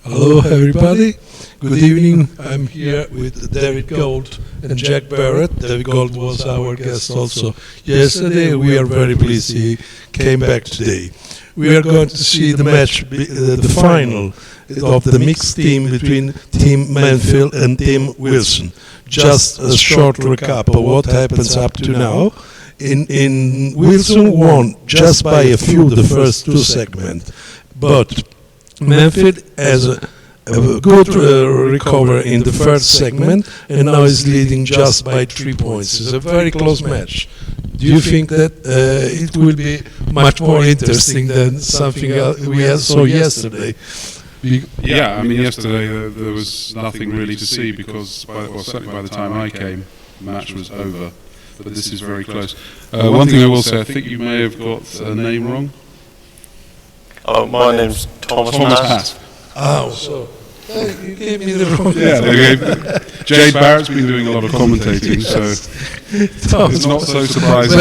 Hello everybody, good evening. I'm here with David Gold and Jack Barrett. David Gold was our guest also yesterday. We are very pleased he came back today. We are going to see the match, the final of the mixed team between Team Manfield and Team Wilson. Just a short recap of what happens up to now. In Wilson won just by a few the first two segments, but Manfield has a good recovery in the first segment and now is leading just by 3 points. It's a very close match. Do you think that it will be much more interesting than something else we saw yesterday? Yeah, I mean, yesterday there was nothing really to see because, certainly by the time I came, the match was over. But this is very close. One thing I will say, I think you may have got a name wrong. Oh, my name's Thomas Paske. Oh, so you gave me the wrong name. Yeah, Jay Barrett's been doing a lot of commentating, so it's not so surprising.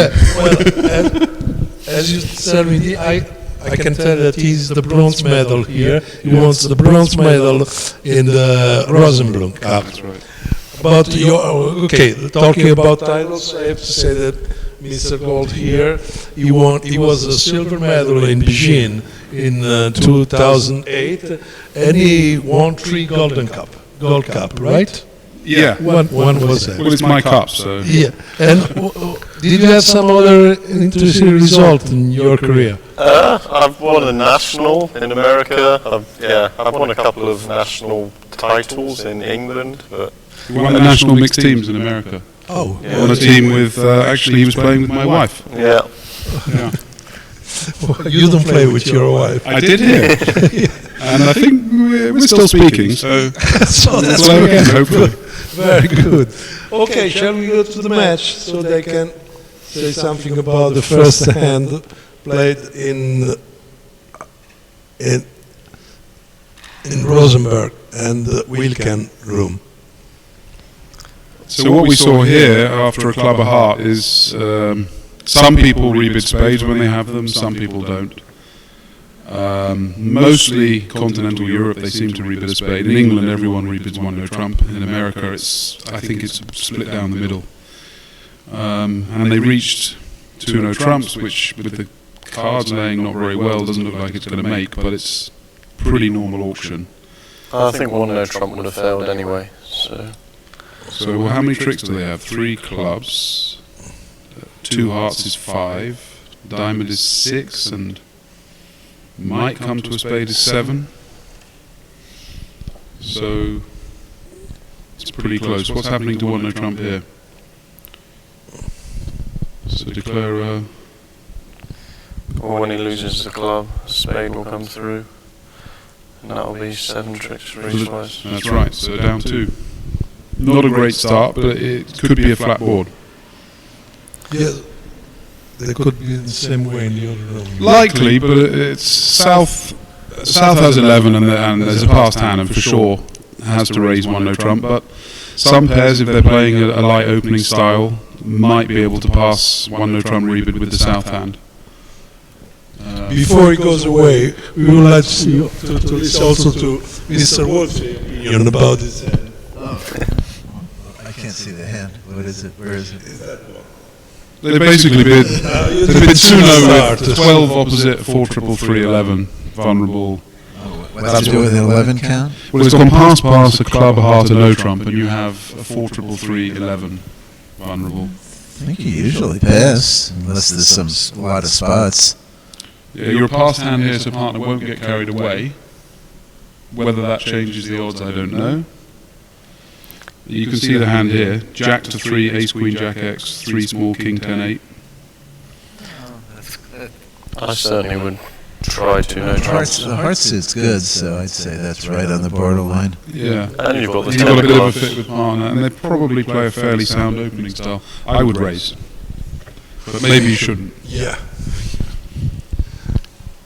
As you tell me, I can tell that he's the bronze medal here. He wants the bronze medal in the Rosenblum Cup. That's right. But talking about titles, I have to say that Mr. Gold here, he was a silver medal in Beijing in 2008, and he won 3 Gold Cup, right? Yeah. One was that. Well, it's my cup, so. Yeah. And did you have some other interesting result in your career? I've won a national in America. I've won a couple of national titles in England, but. He won the national mixed teams in America. Oh. Yeah. On a team with, actually he was playing with my wife. Yeah. Well, you don't play with your wife. I did hear. And I think we're still speaking, so that's play again, hopefully. Very good. Okay, shall we go to the match so they can say something about the first hand played in Rosenberg and the Wilken room? So what we saw here after a club of heart is some people rebid spades when they have them, some people don't. Mostly continental Europe, they seem to rebid a spade. In England, everyone rebids one no trump. In America, I think it's split down the middle. And they reached 2 no trumps, which with the cards laying not very well doesn't look like it's going to make, but it's pretty normal auction. I think 1 no trump would have failed anyway. So how many tricks do they have? 3 clubs, 2 hearts is 5, diamond is 6, and might come to a spade is 7. So it's pretty close. What's happening to 1 no trump here? So declare. Or when he loses the club, a spade will come through, and that will be 7 tricks for each slice. That's right. So down 2. Not a great start, but it could be a flat board. Yeah, they could be the same way in the other room. Likely, but it's South has 11 and there's a passed hand and for sure has to raise 1 no trump, but some pairs, if they're playing a light opening style, might be able to pass 1 no trump rebid with the South hand. Before he goes away, we would like to listen also to Mr. Wolf's opinion about this hand. I can't see the hand. What is it? Where is it? They basically bid 2 no with 12 opposite, 4 triple 3 11 vulnerable. What's to do with the 11 count? Well, it's gone pass, a club, a heart, a no trump, and you have a 4 triple 3 11 vulnerable. I think you usually pass unless there's a lot of spots. Yeah, you're a passed hand here, so partner won't get carried away. Whether that changes the odds, I don't know. You can see the hand here, Jack to 3, Ace Queen Jack X, 3 small, King 10 8. I certainly would try to no trumps. The heart suit's good, so I'd say that's right on the borderline. Yeah, And you've got the you've 10 got a bit of a clubs. fit with partner, and they probably play a fairly sound opening style. I would raise, but maybe you shouldn't. Yeah.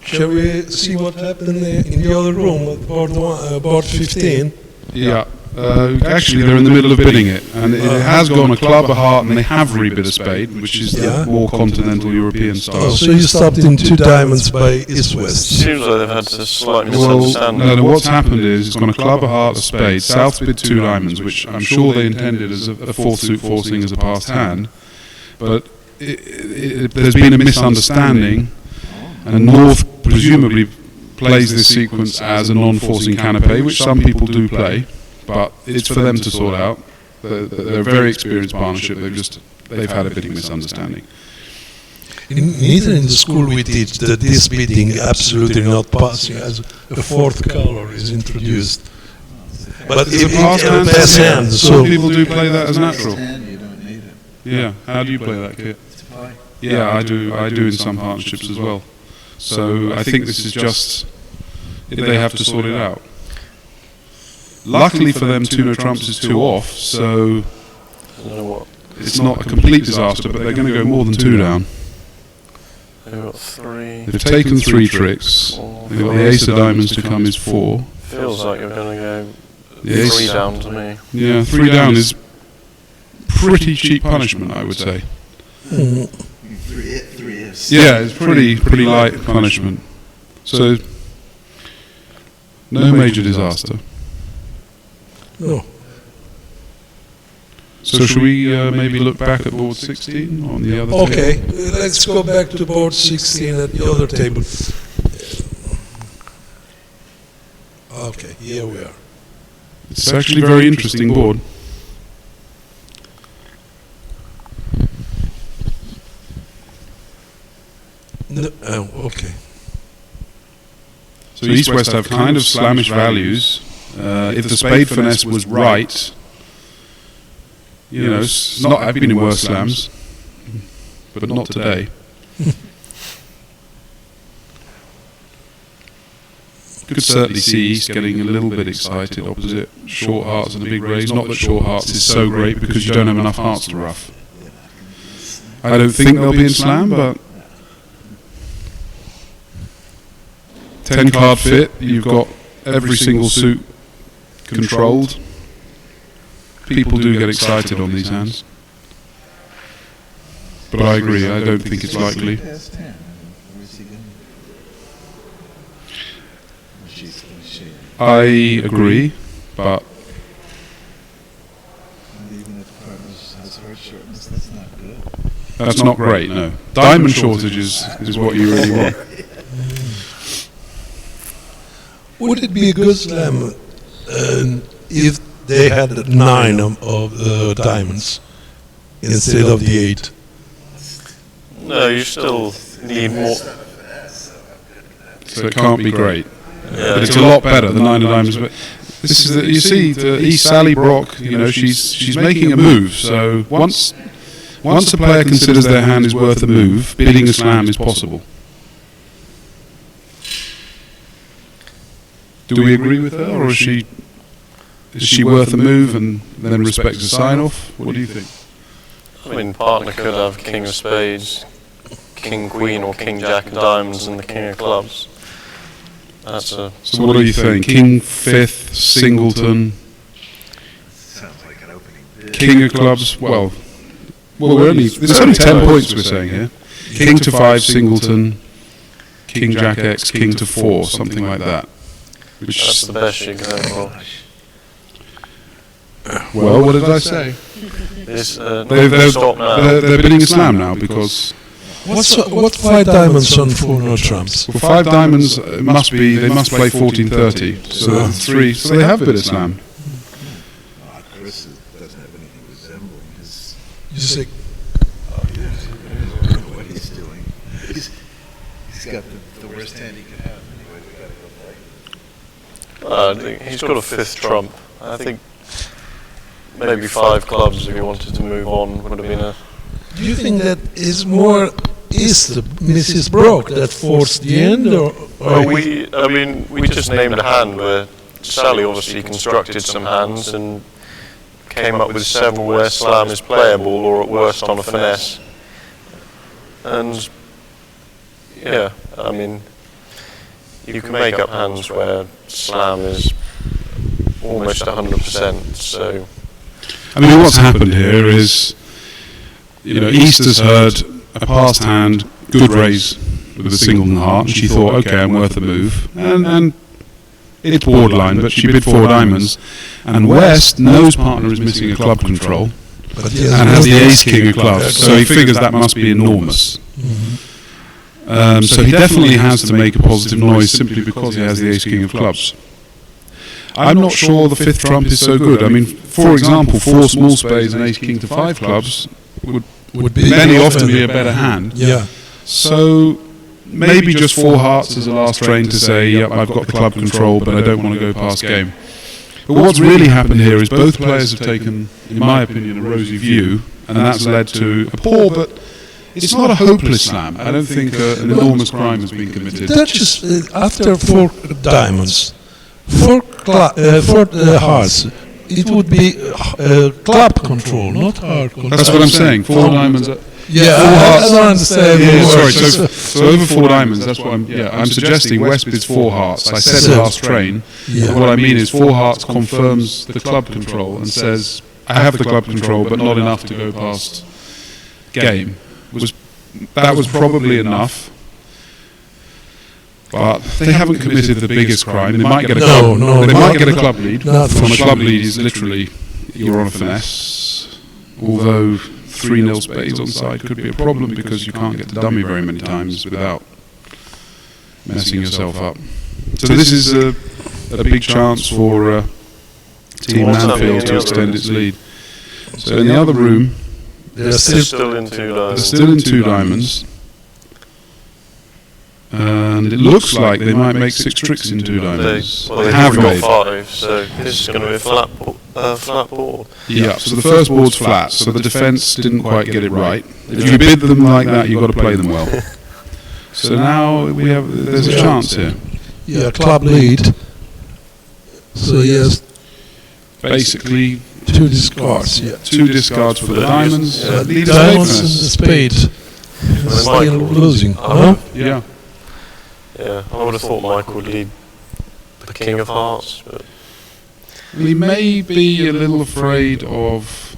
Shall we see what happened in the other room, at board 15? Yeah. Actually, they're in the middle of bidding it, and it has gone a club, a heart, and they have rebid a spade, which is the more continental European style. Oh, so you stopped in 2 diamonds by East-West. Seems like they've had to slightly Well, misunderstand. no, what's happened is it's gone a club, a heart, a spade. South's bid 2 diamonds, which I'm sure they intended as a 4th suit forcing as a passed hand, but there's been a misunderstanding, and North presumably plays this sequence as a non-forcing canapé, which some people do play, but it's for them to sort out. They're a very experienced partnership. They've had a bidding misunderstanding. Neither in the school we teach that this bidding absolutely not passing as a 4th color is introduced. But It's a pass hand. Some people do play that as natural. You don't need it. Yeah. How do you play that, Kit? To play. Yeah, I do. I do in some partnerships as well. So I think this is just they have to sort it out. Luckily for them, 2 no trumps is 2 off, so I don't know what. it's not a complete disaster. But they're going to go more than 2 down. They've got 3. They've taken 3 tricks. 4. They've got the ace of diamonds to come is 4. Feels like you're going to go The ace, 3 down to me. yeah, 3 down is pretty cheap punishment, I would say. Mm. 3 ifs. Yeah, it's pretty light punishment. So no major disaster. No. So should we maybe look back at board 16 on the other table? Okay, let's go back to board 16 at the other table. Okay, here we are. It's actually a very interesting board. No, oh, okay. So East-West have kind of slamish values. If the spade finesse was right, you know, it's not, I've been in worse slams, but not today. Could certainly see East getting a little bit excited opposite short hearts and a big raise. Not that short hearts is so great because you don't have enough hearts to rough. I don't think they'll be in slam, but 10 card fit, you've got every single suit controlled. People do get excited on these hands. But I agree, I don't think it's likely. Past 10. Where's he going? I agree, but Even if the partner has heart shortness, that's not good. that's not great, no. Diamond shortage is what you really want. Would it be a good slam if they had 9 of diamonds instead of the 8? No, you still need more. So it can't be great. Yeah, But it's a lot better than 9 of diamonds. But this is you see, the East Sally Brock, you know, she's making a move. So once a player considers their hand is worth a move, bidding a slam is possible. Do we agree with her, or is she worth a move and then respects a sign off? What do you think? I mean, partner could have king of spades, king queen, or king jack of diamonds, and the king of clubs. That's a. So what do you think? King fifth, singleton, Sounds like an opening bid. king of clubs. Well, there's only 10 points we're saying here. King to 5, singleton, king jack X, king to 4, something like that. That's the best you can hope for. Well, what did I say? This, They're bidding a slam now because What 5 diamonds on 4 no trumps? for 5 diamonds they must play 14-30. So 3. So they have bid a slam. Chris doesn't have anything resembling his. You say, Oh, yes. I don't know what he's doing. He's got the worst hand he could have. Anyway, we gotta go play. he's got a 5th trump. I think maybe 5 clubs if he wanted to move on would have been a. do you think that is the Mrs. Brock that forced the end, or Well, we just named a hand where Sally obviously constructed some hands and came up with several where slam is playable or at worst on a finesse. And yeah, I mean, you can make up hands where slam is almost 100%. So, I mean, what's happened here is, East has heard a passed hand, good raise with a single in the heart, and she thought, okay, I'm worth a move. And it's borderline, but she bid 4 diamonds. And West knows partner is missing a club control and has the ace-king of clubs, so he figures that must be enormous. So he definitely has to make a positive noise simply because he has the ace-king of clubs. I'm not sure the 5th trump is so good. I mean, for example, 4 small spades and ace-king to 5 clubs would be very often be a better hand. Yeah. So maybe just 4 hearts as a last train to say, yep, I've got the club control, but I don't want to go past game. But what's really happened here is both players have taken, in my opinion, a rosy view, and that's led to a poor, but it's not a hopeless slam. I don't think an enormous crime has been committed. That's just after 4 diamonds, 4 hearts. It would be club control, not heart control. That's what I'm saying. 4 diamonds. Yeah, I don't understand. Yeah, sorry. So over 4 diamonds. That's what I'm suggesting. West bids 4 hearts. I said last train. But what I mean is 4 hearts confirms the club control and says I have the club control, but not enough to go past game. That was probably enough. But they haven't committed the biggest crime. They might get a club. They might get a club lead. On a club lead is literally you're on a finesse. Although 3-0 spades on side could be a problem because you can't get the dummy very many times without messing yourself up. So this is a big chance for Team Anfield to extend its lead. So in the other room, they're still in 2 diamonds. They're still in 2 diamonds. And it looks like they might make 6 tricks in 2 diamonds. They have got 5, so this is going to be a flat board. Yeah, so the first board's flat, so the defence didn't quite get it right. If you bid them like that, you've got to play them well. So now there's a chance here. Yeah, club lead. So yes, basically 2 discards. Yeah, 2 discards for the diamonds. Diamonds and the spade. Still losing. Yeah. Yeah, I would have thought Michael would lead the king of hearts, but he may be a little afraid of,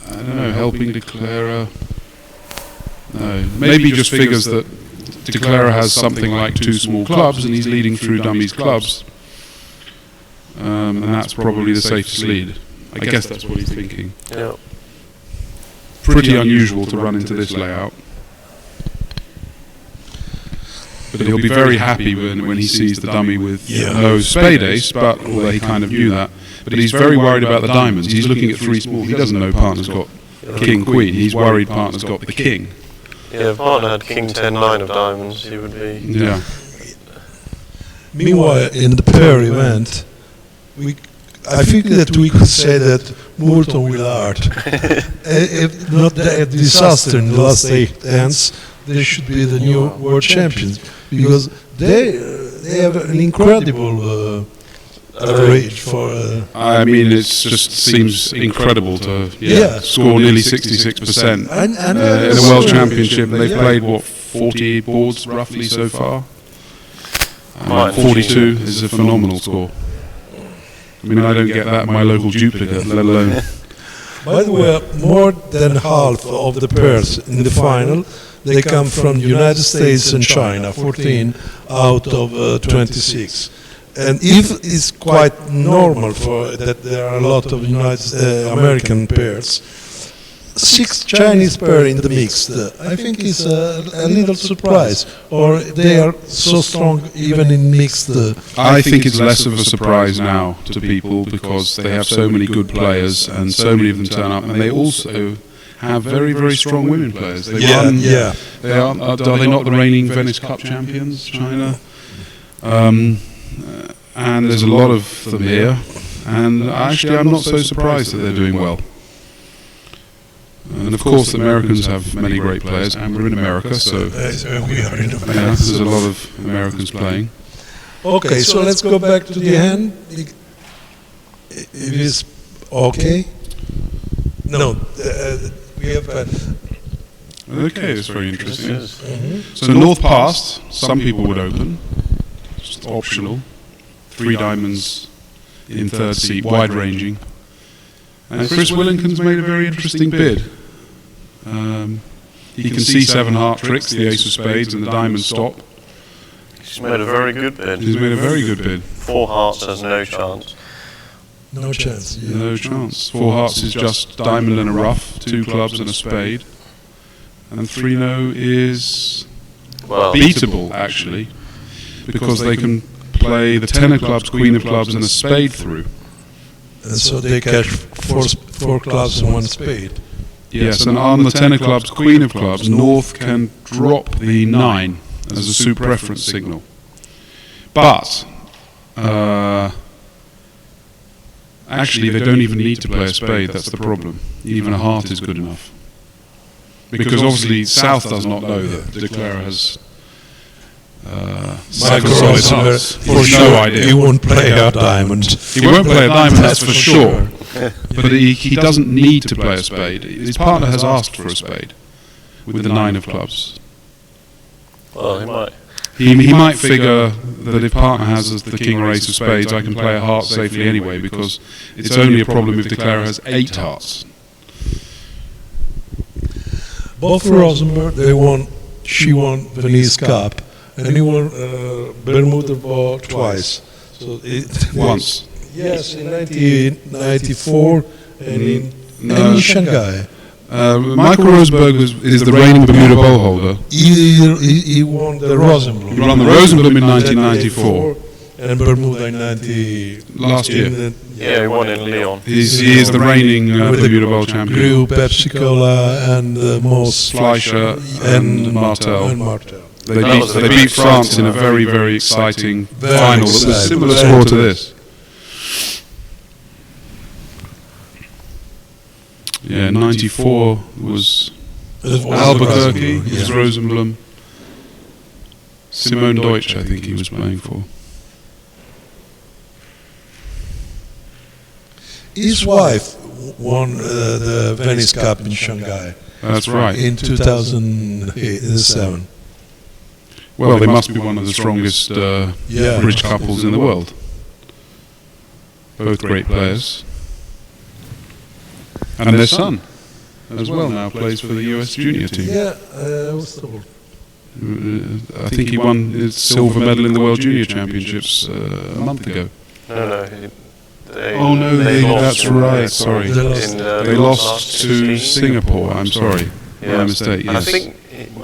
I don't know, helping Declara. No, maybe he just figures that Declara has something like 2 small clubs and he's leading through dummies clubs, and that's probably the safest lead. I guess that's what he's thinking. Yeah. Pretty unusual to run into this layout. But he'll be very happy when he sees the dummy with no spade ace, but although he kind of knew that. But he's very worried about the diamonds. He's looking at 3 small. He doesn't know partner's got king, queen. He's worried partner's got the king. Yeah, if partner had king 10, 9 of diamonds, he would be... Yeah. Meanwhile, in the pair event, I think that we could say that Moulton will art. If not a disaster in the last 8 ends, they should be the new world champions because they have an incredible average for. I mean, it just seems incredible to score nearly 66% in a world championship. They've played 48 boards roughly so far. 42 is a phenomenal score. I mean, I don't get that in my local duplicate, let alone. By the way, more than half of the pairs in the final, they come from the United States and China, 14 out of 26. And if it's quite normal for that there are a lot of American pairs, 6 Chinese pairs in the mixed, I think it's a little surprise. Or they are so strong even in mixed. I think it's less of a surprise now to people because they have so many good players and so many of them turn up, and they also have very, very strong women players. They are they not the reigning Venice Cup champions, China? And there's a lot of them here, and actually I'm not so surprised that they're doing well. And of course the Americans have many great players, and we're in America, so we are in America. There's a lot of Americans playing. Okay, so let's go back to the hand. It is okay. No, we have. Okay, that's very interesting. So North passed. Some people would open. Just optional. 3 diamonds in third seat, wide-ranging. And Chris Willington's made a very interesting bid. He can see 7 heart tricks, the ace of spades and the diamond stop. He's made a very good bid. He's made a very good bid. 4 hearts has no chance. No chance. Yeah. No chance. 4 hearts is just diamond and a rough, 2 clubs and a spade. And 3-no is beatable, actually, because they can play the 10 of clubs, queen of clubs and a spade through. And so they catch 4 clubs and 1 spade. Yes, and on the 10 of clubs, queen of clubs, North can drop the 9 as a suit preference signal. But actually they don't even need to play a spade, that's the problem. Even a heart is good enough. Because obviously South does not know that De Clara has Michael Rosenberg, for sure, idea. He won't play a diamond. He won't play a diamond, that's for sure. But he doesn't need to play a spade. His partner has asked for a spade with the 9 of clubs. Well, he might. He might figure that if partner has the king or ace of spades, I can play a heart safely anyway, because it's only a problem if De Clara has 8 hearts. Both Rosenberg, she won Venice Cup, and he won Bermuda Ball twice. So Once. Yes, in 1994 and in Shanghai. Michael Rosenberg is the reigning Bermuda Bowl holder. He won the Rosenblum. He won the Rosenblum in 1994. And Bermuda in 90... Last year. Yeah, he won in Lyon. He is the reigning Bermuda Bowl champion. Grew, Pepsi Cola and Moss. Fleischer and Martel. Martel. They beat France in a very, very exciting final that was similar score to this. Yeah, 94 was Albuquerque, it was Rosenblum. Simone Deutsch, I think he was playing for. His wife won the Venice Cup in Shanghai. That's right. In 2007. Well, they must be one of the strongest bridge couples in the world. Both great players. And their son, as well, now plays for the US junior team. Yeah, I was told. I think he won his silver medal in the World Junior Championships a month ago. No. That's right, sorry. They lost to Singapore, I'm sorry. Yeah. My mistake, yes.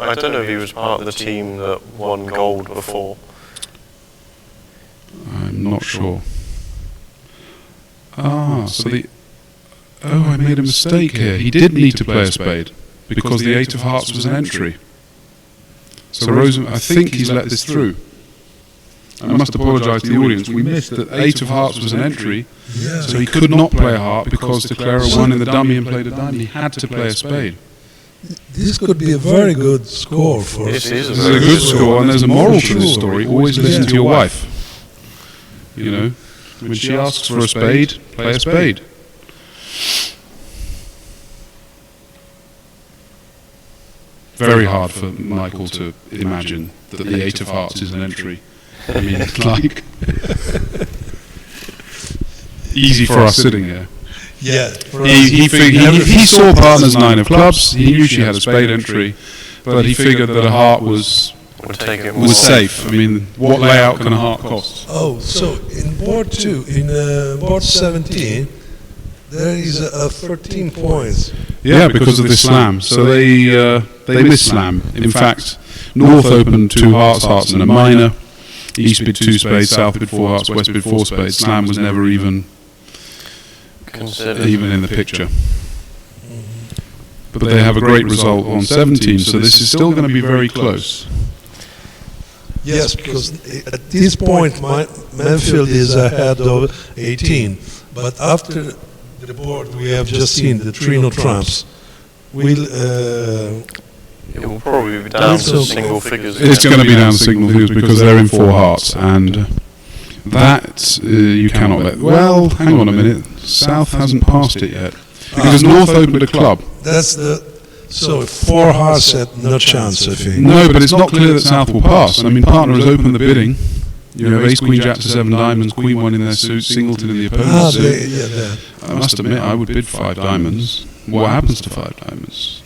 I don't know if he was part of the team that won gold before. I'm not sure. I made a mistake here. He did need to play a spade because the 8 of hearts was an entry. So I think he's let this through. I must apologise to the audience. We missed that 8 of hearts was an entry, so he could not play a heart because De Clara won in the dummy and played a diamond. He had to play a spade. This could be a very good score for us. This is a good score, and there's a moral to this story. Always listen to your wife. You know, when she asks for a spade, play a spade. Very hard for Michael to imagine that the 8 of hearts is an entry. I mean, it's like easy for us sitting here. Yeah. He saw partner's 9 of clubs. He knew she had a spade entry, but he figured that a heart was safe. I mean, what layout can a heart cost? Oh, so in board 2, in board 17, there is a 13 points. Yeah, because of this slam. So they missed slam. In fact, North opened 2 hearts and a minor. East bid 2 spades, South bid 4 hearts, West bid 4 spades. Slam was never even in the picture. But they have a great result on 17, so this is still going to be very close. Yes, because at this point, Manfield is ahead of 18. But after the board we have just seen, the 3-no trumps, it will probably be down to single figures. It's going to be down to single figures because they're in 4 hearts, and that you cannot let. Well, hang on a minute. South hasn't passed it yet because North opened a club. So 4 hearts had no chance, I think. No, but it's not clear that South will pass. I mean, partner has opened the bidding. You have ace, queen, jack to 7 diamonds, queen 1 in their suit, singleton in the opponent's suit. I must admit, I would bid 5 diamonds. What happens to 5 diamonds?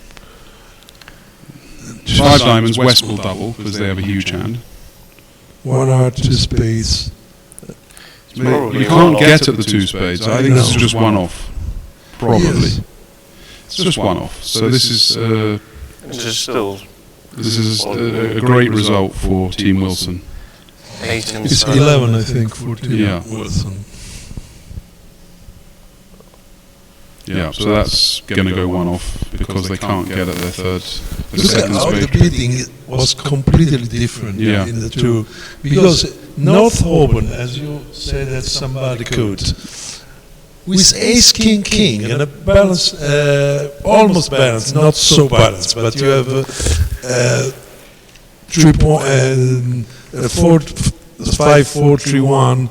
5 diamonds, West will double because they have a huge hand. 1 heart, 2 spades. You can't get at the 2 spades. I think this is just one off. Probably. Yes. It's just one off. So this is a great result for Team Wilson. 8 and It's 11, I think, for Team Wilson. Yeah, so that's going to go one off because they can't get at their second How the spade. bidding was completely different Yeah. in the two. Because North Auburn, as you say that somebody could, with ace, king, king, and a balance, almost balanced, not so balanced, but you have 5, 4, 3, 1.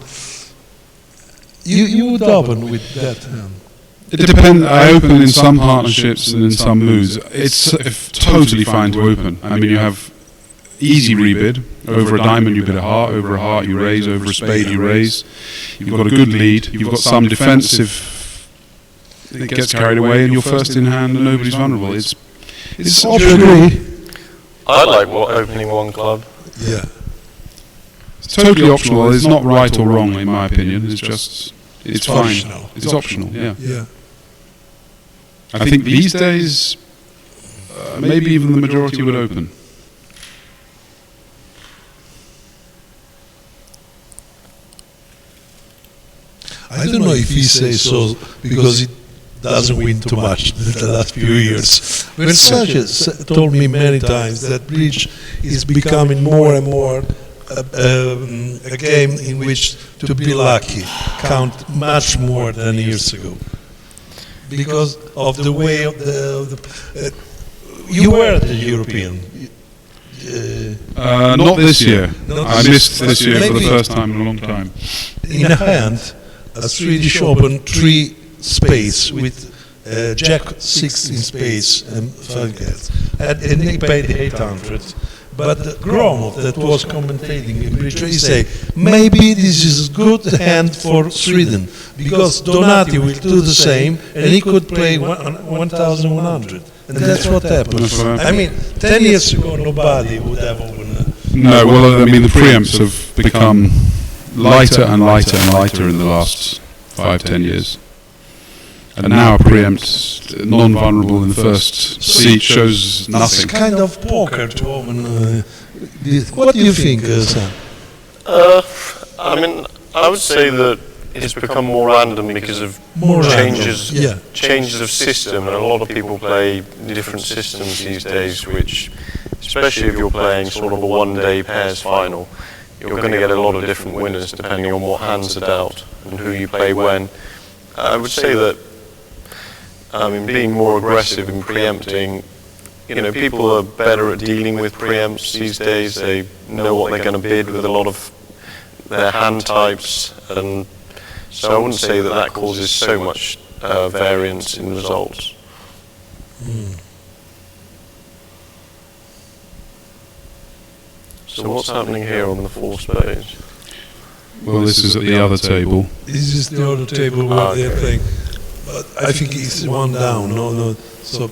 You would open with that hand. It depends. I open in some partnerships and in some moods. It's totally fine to open. I mean, you have easy rebid. Over a diamond you bid a heart, over a heart you raise, over a spade you raise. You've got a good lead, you've got some defensive, it gets carried away and you're first in hand and nobody's vulnerable. It's optional. I like opening 1 club. Yeah. It's totally optional. It's not right or wrong in my opinion. It's fine. Optional. It's optional, yeah. Yeah. I think these days, maybe even the majority would open. I don't know if he says so because he doesn't win too much in the last few years. Versace told me many times that bridge is becoming more and more a game in which to be lucky count much more than years ago. Because of the way of the you were the European. Not this year. I missed this year for the maybe first time in a long time. in a hand, a Swedish Open 3 spades with Jack 6 in spades and 5 cards. And he paid 800. But Gromov, that was commentating in bridge, he say maybe this is a good hand for Sweden because Donati will do the same and he could play 1,100. And that's what happened. That's what happened. I mean, 10 years ago nobody would have opened. No, well, I mean, the preempts have become lighter and lighter and lighter in the last 5-10 years. And now a preempt, non-vulnerable in the first seat, shows nothing. It's kind of poker to open. What do you think, Sam? I mean, I would say that it's become more random because of changes of system, and a lot of people play different systems these days, which, especially if you're playing sort of a one-day pairs final, you're going to get a lot of different winners depending on what hands are dealt and who you play when. I would say that, I mean, being more aggressive in preempting, you know, people are better at dealing with preempts these days. They know what they're going to bid with a lot of their hand types, and so I wouldn't say that that causes so much variance in results. So what's happening here on the 4 spades? Well, this is at the other table. This is the other table where they're playing. But I think it's one down. No. So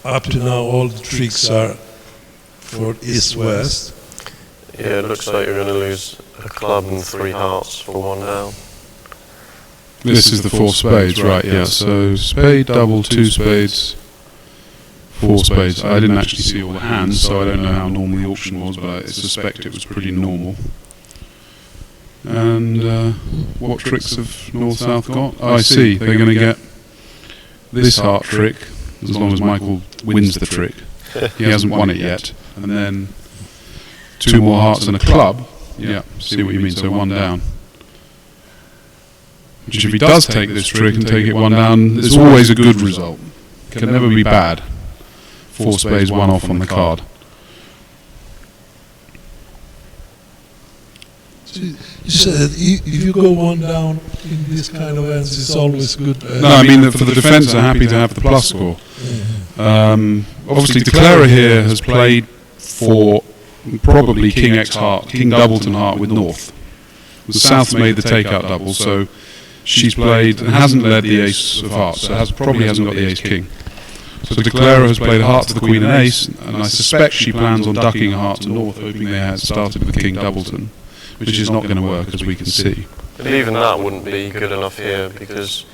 up to now, all the tricks are for east-west. Yeah, it looks like you're going to lose a club and 3 hearts for 1 down. This is the 4 spades, right, yeah. So spade, double, 2 spades, 4 spades. I didn't actually see all the hands, so I don't know how normal the auction was, but I suspect it was pretty normal. And what tricks have North-South got? Oh, I see, they're going to get this heart trick, as long as Michael wins the trick. He hasn't won it yet. And then 2 more hearts and a club. Yeah, see what you mean, so 1 down. Which if he does take this trick and take it 1 down, it's always a good result. Can never be bad. 4 spades, 1 off on the card. You said if you go 1 down in this kind of hands, it's always good. No, I mean for the defence are happy to have the plus score. Obviously, De Clara here has played for probably King X Heart, King Doubleton Heart with North. The South's made the takeout double, so she's played and hasn't led the Ace of Hearts, so probably hasn't got the Ace King. So De Clara has played a heart to the Queen and Ace, and I suspect she plans on ducking a heart to North, hoping they had started with King Doubleton, which is not going to work, as we can see. But even that wouldn't be good enough here, because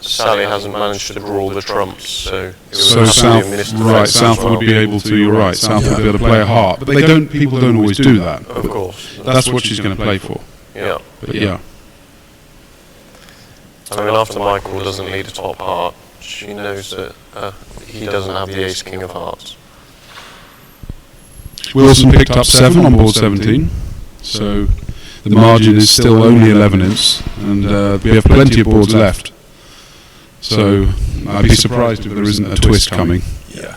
Sally hasn't managed to draw the trumps, so it would have to be a missed right, South would be able to, you're right, South would be able to play a heart, but people don't always do that. Of course. That's what she's going to play for. Yeah. But yeah. I mean, after Michael doesn't lead a top heart, she knows that he doesn't have the Ace King of Hearts. Wilson picked up 7 on board 17, so the margin is still only 11 inches, and we have plenty of boards left. So I'd be surprised if there isn't a twist coming. Yeah.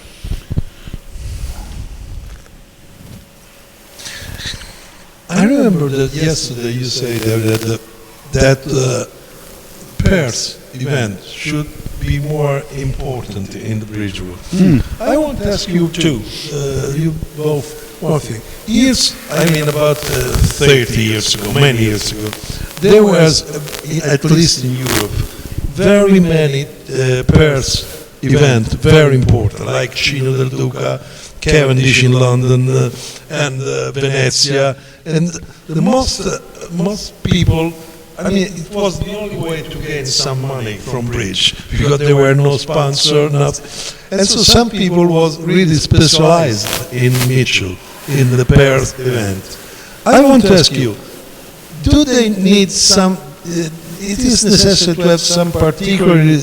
I remember that yesterday you said that pairs event should be more important in the bridge rule. I want to ask you too, you both, one thing. About 30 years ago, many years ago, there was, at least in Europe, very many pairs event, very important, like Chino del Duca, Cavendish in London, and Venezia, and the most people. I mean, it was the only way to gain some money from bridge, because there were no sponsor, nothing. And so some people was really specialized in Mitchell, in the pairs event. I want to ask you, do they need some, it is necessary to have some particular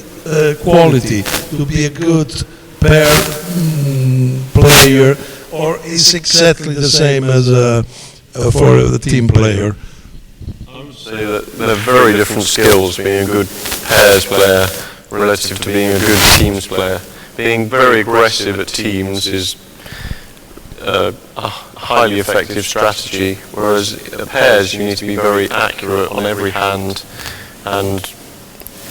quality to be a good pair player, or is exactly the same as for the team player? Say that they're very different skills, being a good pairs player relative to being a good teams player. Being very aggressive at teams is a highly effective strategy, whereas at pairs you need to be very accurate on every hand, and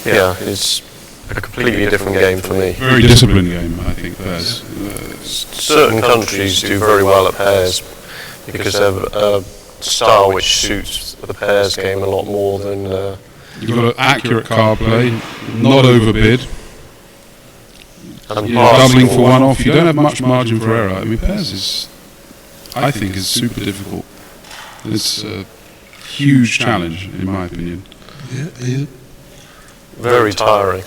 yeah, it's a completely different game for me. Very disciplined game, I think, pairs. Certain countries do very well at pairs because they have a style which suits the pairs game a lot more than... You've got an accurate card play, not overbid. And You're doubling for one off. You don't have much margin for error. I mean, pairs is, I think, is super difficult. It's a huge challenge, in my opinion. Yeah, very tiring.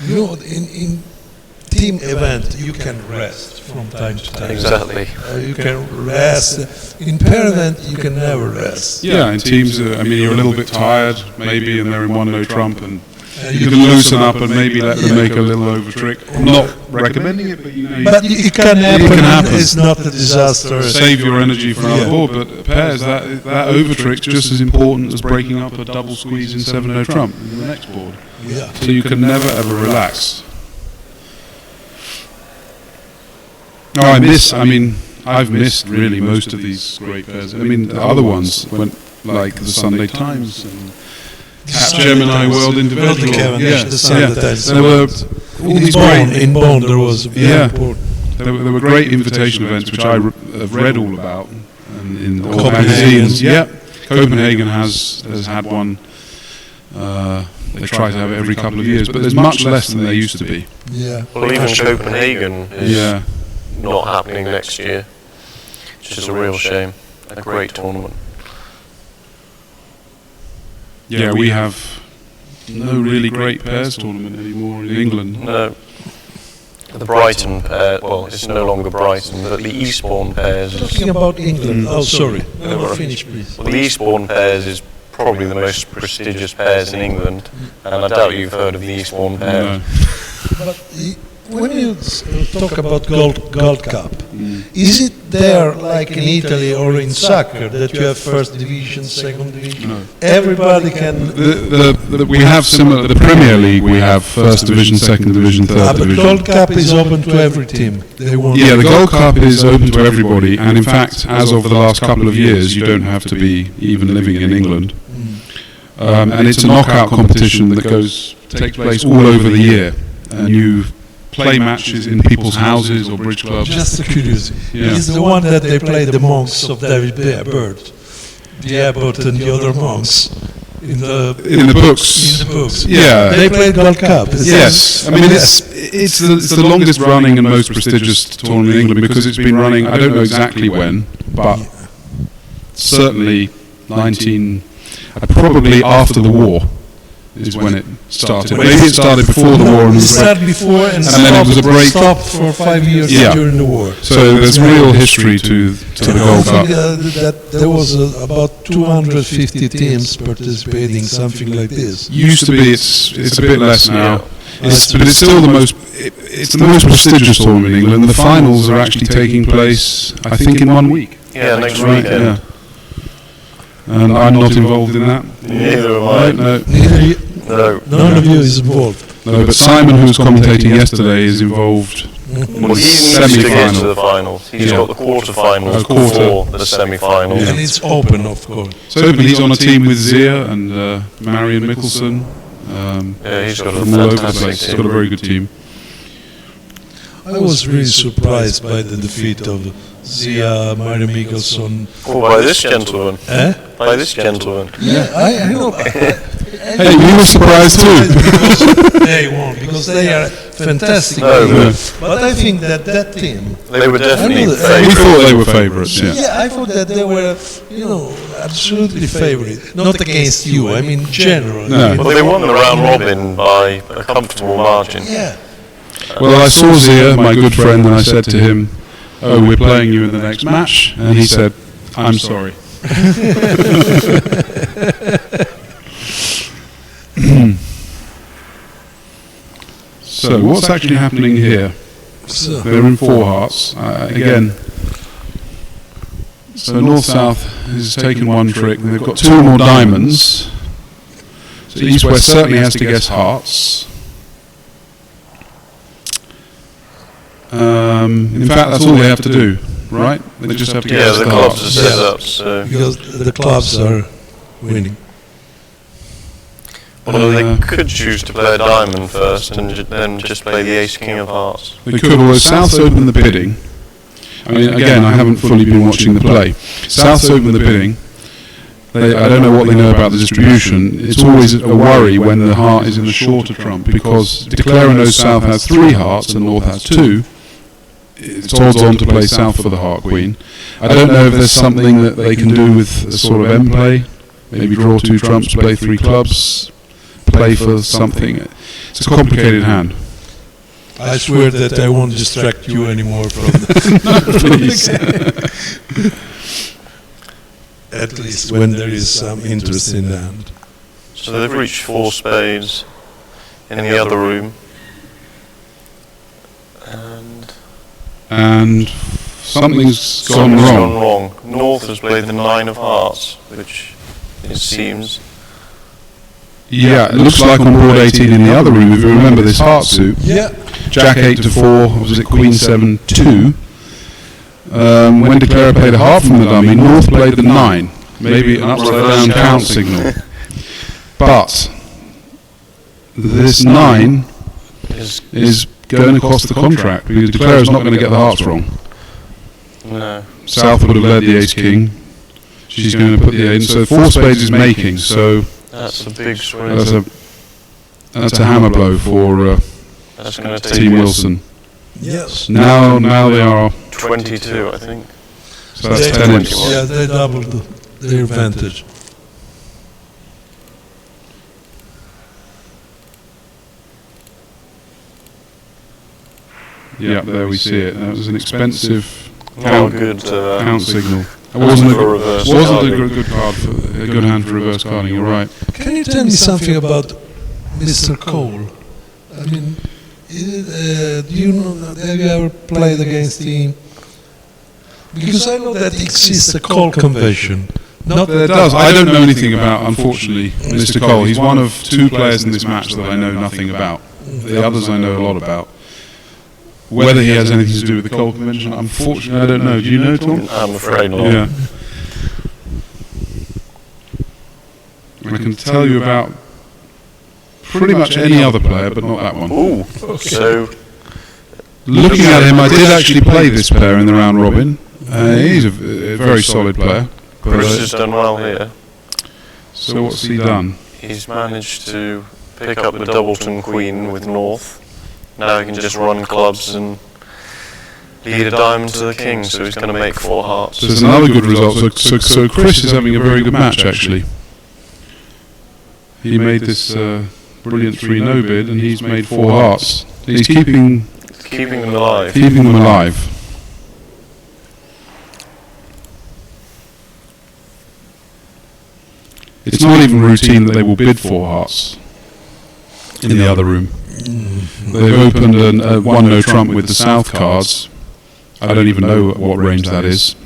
You know, in team event, you can rest from time to time. Exactly. You can rest. In pair event, you can never rest. Yeah, in teams, I mean, you're a little bit tired, maybe, and they're in one no trump, and you can loosen up and maybe let them make a little over trick. I'm not recommending it, but you know. But it can happen. It's not a disaster. Save your energy for another board, but pairs, that over trick's just as important as breaking up a double squeeze in 7 no trump in the next board. Yeah. So you can never ever relax. Oh, I've missed really most of these great pairs. I mean, the other ones went like the Sunday Times and Gemini World Individual. The Sunday Times. There were all these great. In Bonn, there was very important. There were great invitation events which I have read all about and in all Copenhagen. magazines. Yeah, Copenhagen has had one. They try to have it every couple of years, but there's much less than there used to be. Yeah. Well, even Copenhagen is Yeah. not happening next year, which is a real shame. A great tournament. Yeah, we have no really great pairs tournament anymore in England. No. The Brighton pair, well, it's no longer Brighton, but the Eastbourne pairs is... Talking about England. Oh, sorry. No, finish, please. Well, the Eastbourne pairs is probably the most prestigious pairs in England, and I doubt you've heard of the Eastbourne pair. No. But when you talk about Gold Cup, is it there like in Italy or in soccer that you have first division, second division? No. Everybody can. We have similar. The Premier League, we have first division, second division, third But division. Gold Cup is open to every team. They want. Yeah, the Gold Cup is open to everybody, and in fact, as of the last couple of years, you don't have to be even living in England. And it's a knockout competition that takes place all over the year, and play matches in people's houses or bridge clubs. Just a curiosity. Yeah. He's the one that they played the monks of David Bird, the abbot and the other monks in the books. In the books. Yeah. They played Gold Cup. Yes, I mean it's the longest running and most prestigious tournament in England because it's been running. I don't know exactly when, but certainly probably after the war is when it started. Maybe it started before the war, It started before and then it was a break. Stopped for 5 years during the war. So there's real history to the Gold Cup. That there was about 250 teams participating, something like this. Used to be, it's a bit less now. But it's still it's the most prestigious tournament in England. The finals are actually taking place, I think, in 1 week. Yeah, next weekend. Yeah. And I'm not involved in that. Neither am I. No. No. None of you is involved. No, but Simon, who was commentating yesterday, is involved. Well, he needs to get to the finals. He's got the quarterfinals before the semi-finals. And it's open, of course. So open, he's on a team with Zia and Marion Mickelson. He's got a from all over the fantastic place. He's team. got a very good team. I was really surprised by the defeat of Zia, Mario Mickelson. Oh, by this gentleman. Eh? By this gentleman. Yeah, I know. Hey, we were surprised too. They won, because they are fantastic. No, but I think that team... They were definitely I know that- We favourites. thought they were favourites, yeah. Yeah, I thought that they were, absolutely favorite. Not against you, I mean general. No. Well, they won the round robin by a comfortable margin. Yeah. Well, I saw Zia, my good friend, and I said to him, "Oh, we're playing you in the next match," and he said, "I'm sorry." So, what's actually happening here? So, They're in four hearts again. So North-South has taken one trick. They've got two more diamonds. So East-West certainly has to guess hearts. In fact, that's all they have to do, right? They just have to guess Yeah, the the clubs hearts. are set up, so... because the clubs are winning. Well, they could choose to play a diamond first and then just play the ace-king of hearts. They could, although South's opened the bidding. I mean, again, I haven't fully been watching the play. South's opened the bidding. I don't know what they know about the distribution. It's always a worry when the heart is in the shorter trump, because Declare knows South has 3 hearts and North has 2. It's odds on to play South for the Heart Queen. I don't know if there's something that they can do with a sort of M play. Maybe draw 2 trumps, play 3 clubs, play for something. It's a complicated hand. I swear that I won't distract you anymore from Please. at least when there is some interest in the hand. So they've reached 4 spades in the other room. And something's gone wrong. North has played the 9 of hearts, which it seems... Yeah, it looks like on board 18 in the other room, if you remember this heart suit. Yeah. Jack 8 to 4, was it Queen 7 2? When Declare played a heart from the dummy, North played the 9. Maybe an upside down count signal. But this 9 is going to cost the contract, because Declare is not going to get the hearts wrong. No. South would have led the ace king. She's going to put the 8 in. So 4 spades is making. So That's a big swing. that's a hammer blow for That's going to take Team Wilson. Yes. Now they are. 22, I think. So that's They- 10 imps. Yeah, they doubled their advantage. Yeah, there we see it. That was an expensive Not a good count signal. It hand wasn't for reverse a carding. good card for a good hand for reverse carding. You're right. Can you tell me something about Mr. Cole? I mean, do you know, have you ever played against him? Because I know that exists a Cole convention. Not There does. I don't know anything about, unfortunately, Mr. Cole. He's one of 2 players in this match that I know nothing about. The others I know a lot about. Whether he has anything to do with the Cole convention, unfortunately, I don't know. Do you know, Tom? I'm afraid not. Yeah. I can tell you about pretty much any other player, but not that one. Ooh, so Looking at him, I did actually play this player in the round robin. He's a very solid player. Chris has done well here. So what's he done? He's managed to pick up the Doubleton Queen with North. Now he can just run clubs and lead a diamond to the king, so he's going to make 4 hearts. So it's another good result. So Chris is having a very good match, actually. He made this brilliant 3-no bid, and he's made 4 hearts. He's keeping them alive. Keeping them alive. It's not even routine that they will bid 4 hearts in the other room. They've opened a 1-no trump with the south cards. I don't even know what range that is.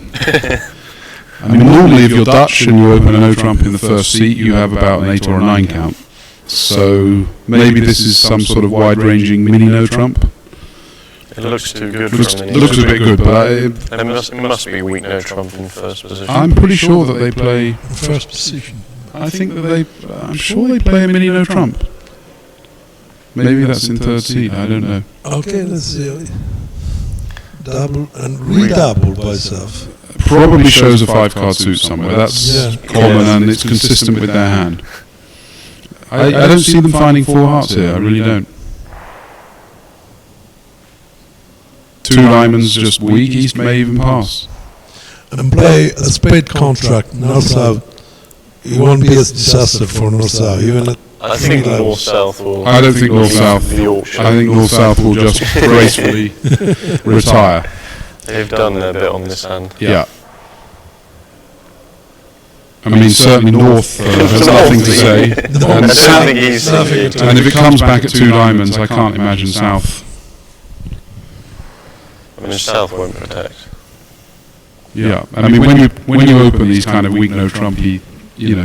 I mean, normally if you're Dutch and you open a no trump in the first seat, you have about an 8 or a 9 count. So maybe this is some sort of wide-ranging mini no trump. It looks too good. It looks a bit good, but it must be weak no trump in first position. I'm pretty sure that they play first position. I think that I'm sure they play a mini no trump. Maybe that's in third seat. I don't know. Okay, let's see. Double and redouble by itself. Probably shows a 5-card suit somewhere. That's common and it's consistent with their hand. I don't see them finding 4 hearts here. I really don't. 2 diamonds just weak. East may even pass. And play a spade contract north-south. It won't be as decisive for north-south. Even at I think north-south will. I don't think north-south. I think north-south will just gracefully retire. They've done their bit on this hand. Yeah. I mean, certainly North has nothing to say. And if it comes back at 2 diamonds, I can't imagine South. I mean, South won't protect. Yeah. I mean, when you open these kind of weak no trumpy,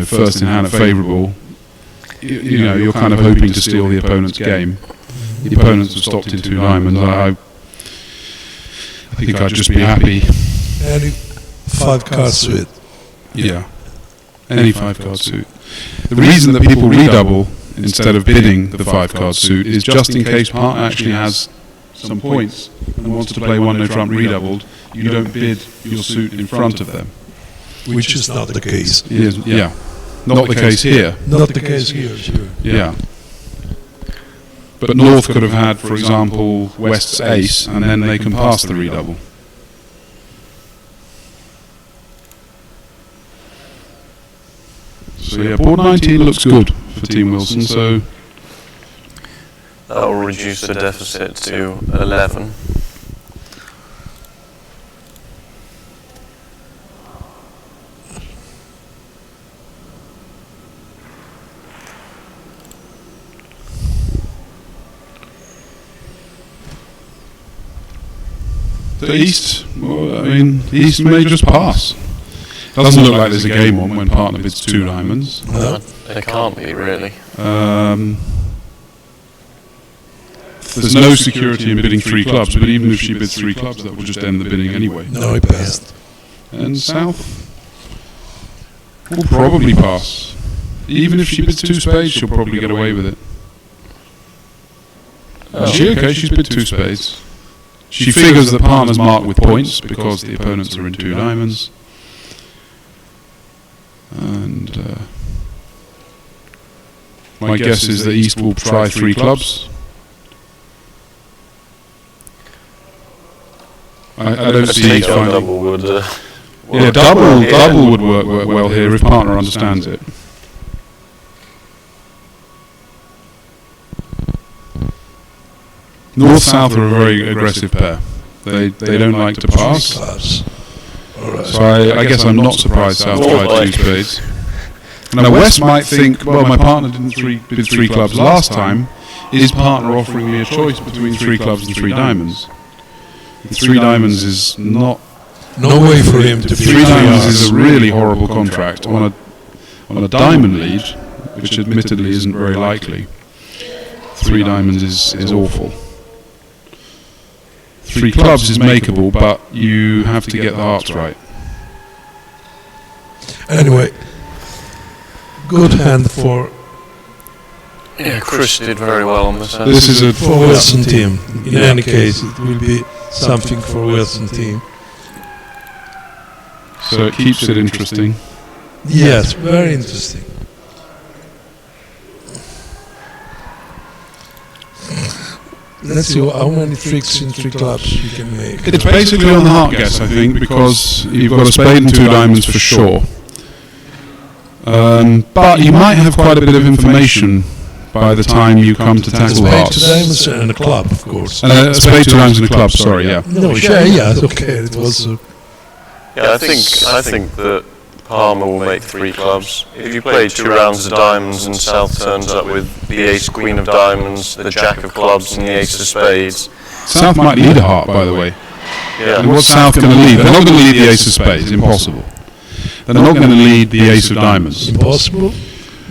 first in hand at favourable, you're kind of hoping to steal the opponent's game. The opponents have stopped in 2 diamonds. I think I'd just be happy. Any 5-card suit. Yeah. Any 5-card suit. The reason that people redouble instead of bidding the 5-card suit is just in case partner actually has some points and wants to play 1-no trump redoubled, you don't bid your suit in front of them. Which is not the case. Yeah. Not the case here. Not the case here, sure. Yeah. But North could have had, for example, West's ace, and then they can pass the redouble. So yeah, board 19 looks good for Team Wilson, so that will reduce the deficit to 11. The East, well, I mean, East may just pass. Doesn't look like there's a game on when partner bids 2 diamonds. No, there can't be, really. There's no security in bidding 3 clubs, but even if she bids 3 clubs, that will just end the bidding anyway. No, it passed. And South will probably pass. Even if she bids 2 spades, she'll probably get away with it. She's bid 2 spades. She figures that partner's marked with points because the opponents are in 2 diamonds. And my guess is that East will try 3 clubs. I don't see East finding. Double would. Double would work well here if partner understands it. North-South are a very aggressive pair. They don't like to pass. So I guess I'm not surprised South tried 2 spades. Now West might think, well, my partner didn't bid 3 clubs last time. Is partner offering me a choice between 3 clubs and 3 diamonds? 3 diamonds is not. No way for him to. 3 diamonds is a really horrible contract on a diamond lead, which admittedly isn't very likely. 3 diamonds is awful. 3 clubs is makeable, but you have to get the hearts right. Anyway, good hand for Yeah, Chris did very well on this. This is a For Wilson team. In any case, it will be something for Wilson team. so it keeps it interesting. Yes, very interesting. Let's see how many tricks in 3 clubs you can make. It's basically on the heart guess, I think, because you've got a spade and 2 diamonds for sure. But you might have quite a bit of information by the time you come to tackle Spade, 2 hearts. diamonds and a club, of course. A spade, 2 diamonds, and a club. Sorry, yeah. No, yeah, okay. It was. Yeah, I think that Palmer will make 3 clubs. If you play 2 rounds of diamonds and South turns up with the ace, queen of diamonds, the jack of clubs, and the ace of spades. South might lead a heart, by the way. Yeah. And what's South going to lead? They're not going to lead the ace of spades. Impossible. They're not going to lead the ace of diamonds. Impossible.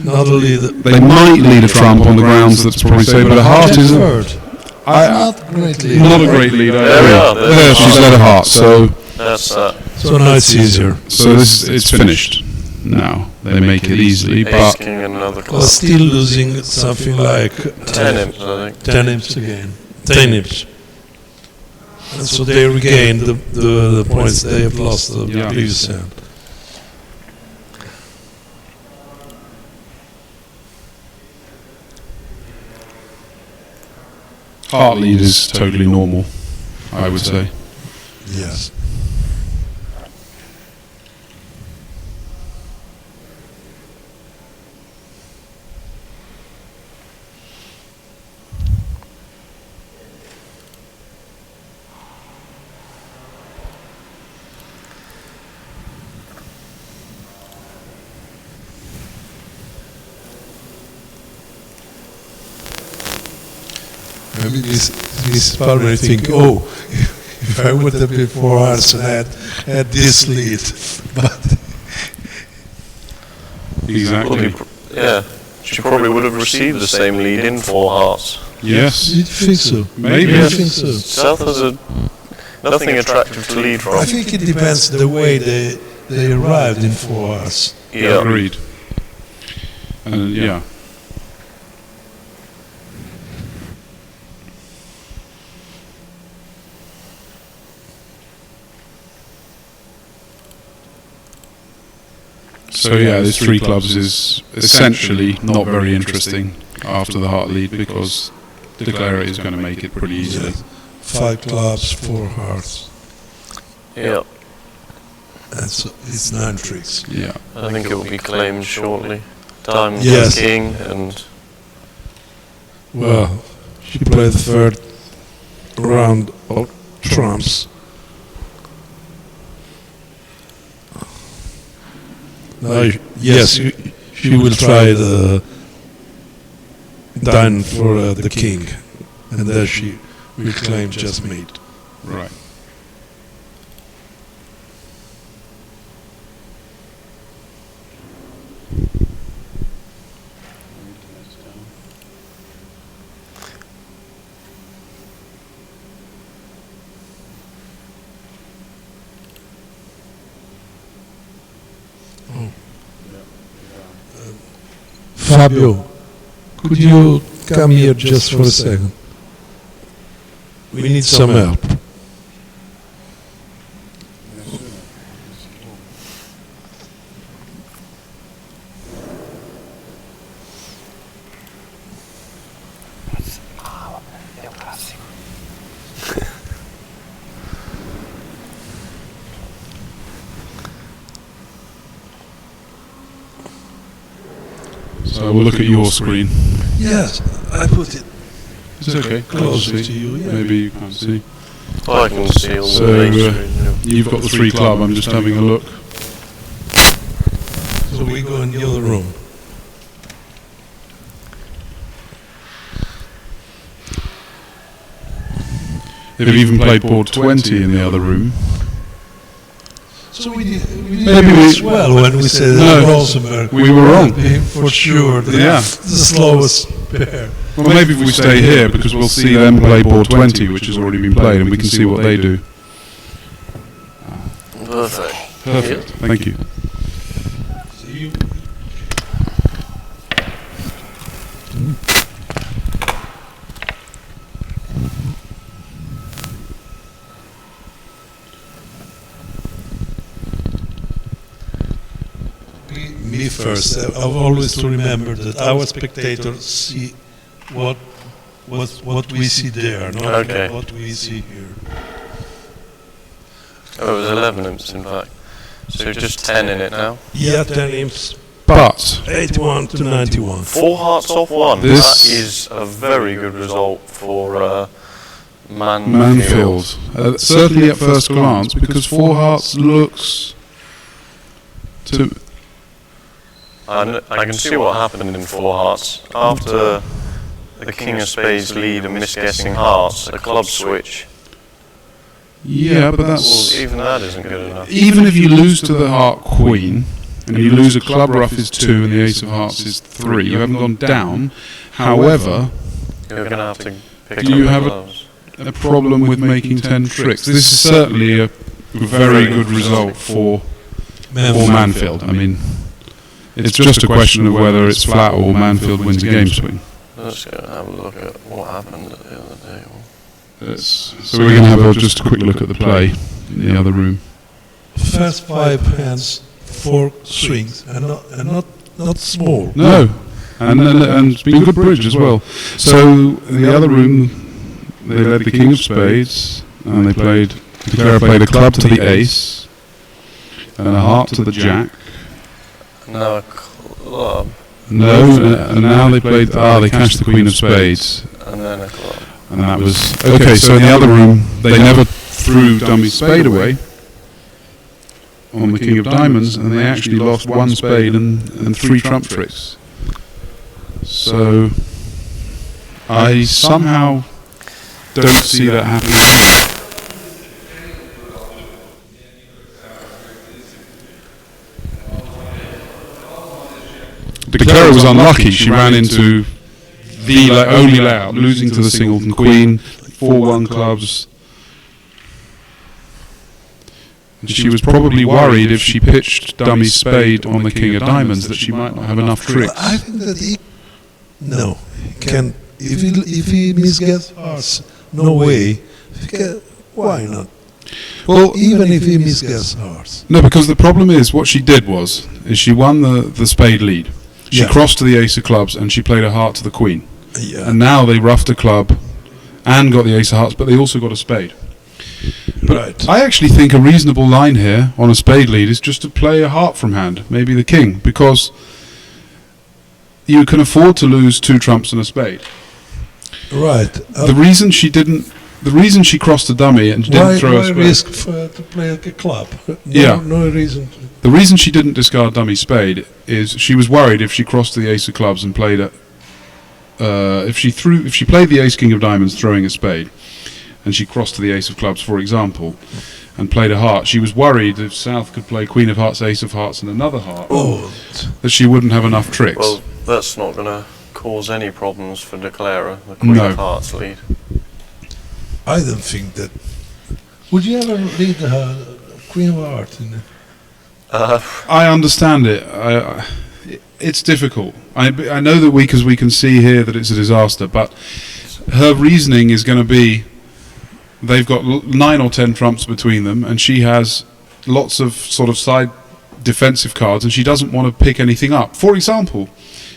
Not only They might lead a trump on the grounds that's probably safe, but a heart is not great lead. not a great lead. There we are. There, she's led a heart. So That's that. So now it's easier. So it's finished now. They make it easily, Ace, but king, and another But club. still losing something like 10 imps, I think. 10 imps again. 10 imps. And so they regain the points they have lost the Yeah. previous hand. heart lead is totally normal, I would say. Yes. Maybe this Palmer think, oh, if I would have been 4 hearts and had this lead, but Exactly. Yeah, she probably would have received the same lead in 4 hearts. Yes. you think so? Maybe. I think so. South has nothing attractive to lead from. I think it depends the way they arrived in 4 hearts. Yeah. Agreed. And yeah. So yeah, this 3 clubs is essentially not very interesting after the heart lead because the Declare is going to make it pretty easily. 5 clubs, 4 hearts. Yeah. And so it's 9 tricks. Yeah. I think it will be claimed shortly. Diamond, Yes. king, and Well, she played the 3rd round of trumps. Now, yes, she will try the diamond for the king, and then she will claim just mate. Right. Fabio, could you come here just for a second? We need some help. So we'll look at your screen. Yes, I put it It's okay. closer Can't to see. you. Yeah. Maybe you can't see. I can see all So, the main screen. Yeah. You've got the 3 club. I'm just having a look. So we go in the other room. They've even played board 20 in the other room. So we did Maybe we- as well when we said No, Rosenberg. we were wrong. For sure. Yeah. The slowest pair. Well, maybe if we stay here because we'll see them play board 20, which has already been played, and we can see what they do. Perfect. Perfect. Thank you. So you me first. I've always to remember that our spectators see what we see there, not Okay. what we see here. Oh, it was 11 imps in fact. So just 10 in it now. Yeah, 10 imps, But 81 to 91. 4 hearts off 1. This- That is a very good result for Manfield. Manfield, certainly at first glance, because 4 hearts looks to I can see what happened in 4 hearts. After the King of Spades lead and misguessing hearts, a club switch. yeah, but Well, that's even that isn't good enough. even if you lose to the heart queen and you lose a club rough is 2 and the ace of hearts is 3, you haven't gone down. However, You're going to have to pick Do you up have the a- gloves. a problem with making 10 tricks. This is certainly a very good result for Manfield. I mean, it's just a question of whether it's flat or Manfield wins a game swing. Let's go and have a look at what happened the other day. So we're going to have just a quick look at the play in the other room. First 5 hands, 4 swings, and not small. No, and it's been good bridge as well. So in the other room, they led the King of Spades, and they played. Declara played a club to the ace, and a heart to the jack. No, a club, No, and now they played. They cashed the Queen of Spades, and then a club. and that was okay. So in the other room, they never threw dummy spade away on the King of Diamonds, and they actually lost 1 spade and 3 trump tricks. So I somehow don't see that happening. Declara was unlucky. She ran into the only layout, losing to the singleton queen, 4-1 clubs. And she was probably worried if she pitched dummy spade on the King of Diamonds that she might not have enough tricks. I think that he can. If he misguesses hearts, no way. Why not? Well, Even if he misguesses hearts. no, because the problem is what she did is she won the spade lead. She Yeah. crossed to the ace of clubs and she played a heart to the queen. Yeah. And now they roughed a club and got the ace of hearts, but they also got a spade. Right. I actually think a reasonable line here on a spade lead is just to play a heart from hand, maybe the king, because you can afford to lose 2 trumps and a spade. Right. The reason she crossed a dummy and didn't Why throw a spade. risk to play a club? Yeah. No reason. The reason she didn't discard dummy spade is she was worried if she crossed the ace of clubs and played a. If she played the ace king of diamonds throwing a spade, and she crossed to the ace of clubs, for example, and played a heart, she was worried if South could play queen of hearts, ace of hearts, and another heart, that she wouldn't have enough tricks. Well, that's not going to cause any problems for Declara, the Queen No. of Hearts lead. I don't think that. Would you ever read Queen of Hearts? I understand it. It's difficult. I know that we can see here that it's a disaster, but her reasoning is going to be they've got 9 or 10 trumps between them, and she has lots of sort of side defensive cards, and she doesn't want to pick anything up. For example,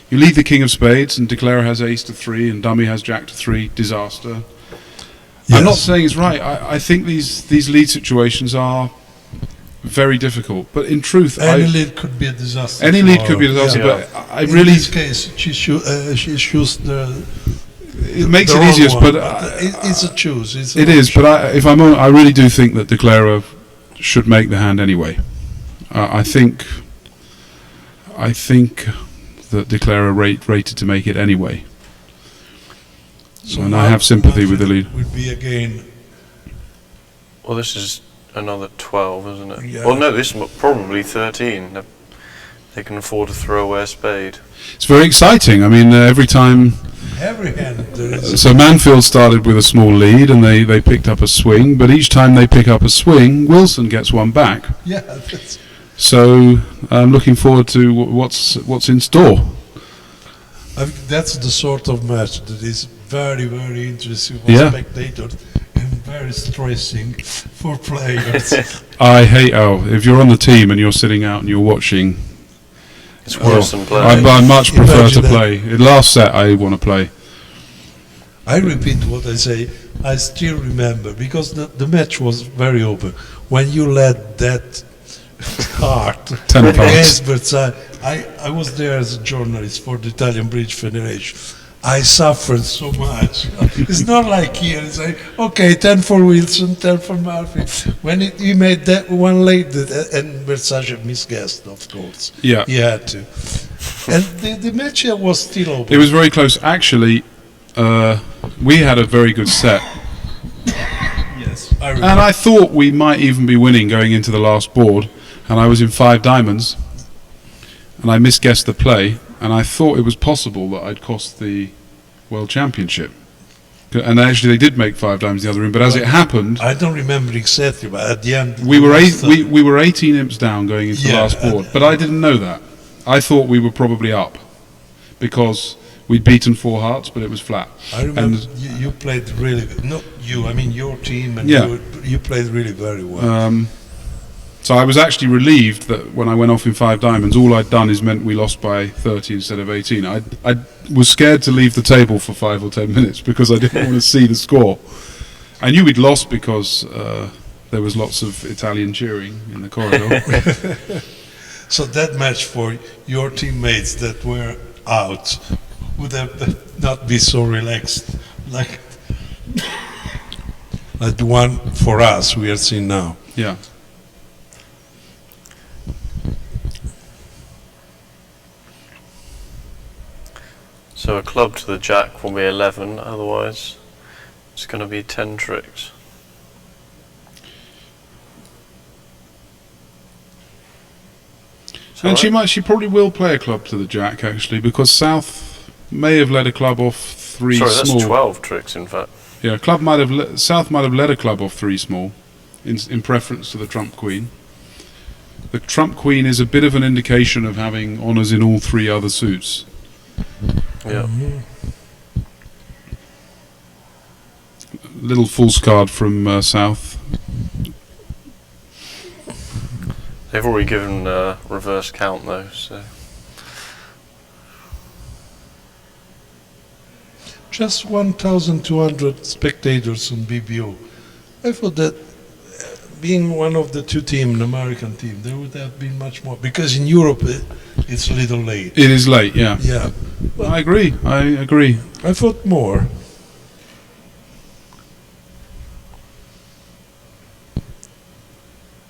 you lead the King of Spades, and Declara has Ace to 3, and Dummy has Jack to 3. Disaster. Yes. I'm not saying it's right. I think these lead situations are very difficult, but in truth, Any lead could be a disaster. any lead for could be a her. disaster. Yeah. But I In really this case, she choose the. it makes the it wrong easier, one, but it's a choose. It's a it is. option. But if I'm on, I really do think that Declara should make the hand anyway. I think that Declara rated to make it anyway. So and I have sympathy with the lead. Would be again. Well, this is another 12, isn't it? Yeah. Well, no, this is probably 13. They can afford to throw away a spade. It's very exciting. I mean, every time. Every hand there is. So Manfield started with a small lead, and they picked up a swing. But each time they pick up a swing, Wilson gets one back. Yeah, that's, So I'm looking forward to what's in store. I think that's the sort of match that is very, very interesting for Yeah. spectators and very stressing for players. I hate if you're on the team and you're sitting out and you're watching, It's worse than playing. I much prefer to Imagine that. play. In last set, I want to play. I repeat what I say. I still remember because the match was very open. When you led that hard 10 against Versailles, I was there as a journalist for the Italian Bridge Federation. I suffered so much. It's not like here. It's like, okay, 10 for Wilson, 10 for Murphy. When he made that one late, and Versailles misguessed, of course. Yeah. He had to. And the match was still open. It was very close. Actually, we had a very good set. Yes, I remember. And I thought we might even be winning going into the last board. And I was in 5 diamonds. And I misguessed the play. And I thought it was possible that I'd cost the World Championship. And actually, they did make 5 diamonds in the other room. But as it happened, I don't remember exactly, but at the end we were 18 imps down going into the last board. But I didn't know that. I thought we were probably up because we'd beaten 4 hearts, but it was flat. I remember And you played really good. Not you, I mean your team, and Yeah. you played really very well. so I was actually relieved that when I went off in 5 diamonds, all I'd done is meant we lost by 30 instead of 18. I was scared to leave the table for 5 or 10 minutes because I didn't want to see the score. I knew we'd lost because there was lots of Italian cheering in the corridor. So that match for your teammates that were out would have not be so relaxed like the one for us we are seeing now. Yeah. So a club to the jack will be 11, otherwise it's going to be 10 tricks. And she probably will play a club to the jack, actually, because South may have led a club off 3 Sorry, small. that's 12 tricks, in fact. Yeah, South might have led a club off 3 small, in preference to the trump queen. The trump queen is a bit of an indication of having honours in all 3 other suits. Yeah. Little false card from South. They've already given reverse count though, so. Just 1,200 spectators on BBO. I thought that being one of the 2 teams, an American team, there would have been much more. Because in Europe, it's a little late. It is late, yeah. Yeah. I agree. I thought more.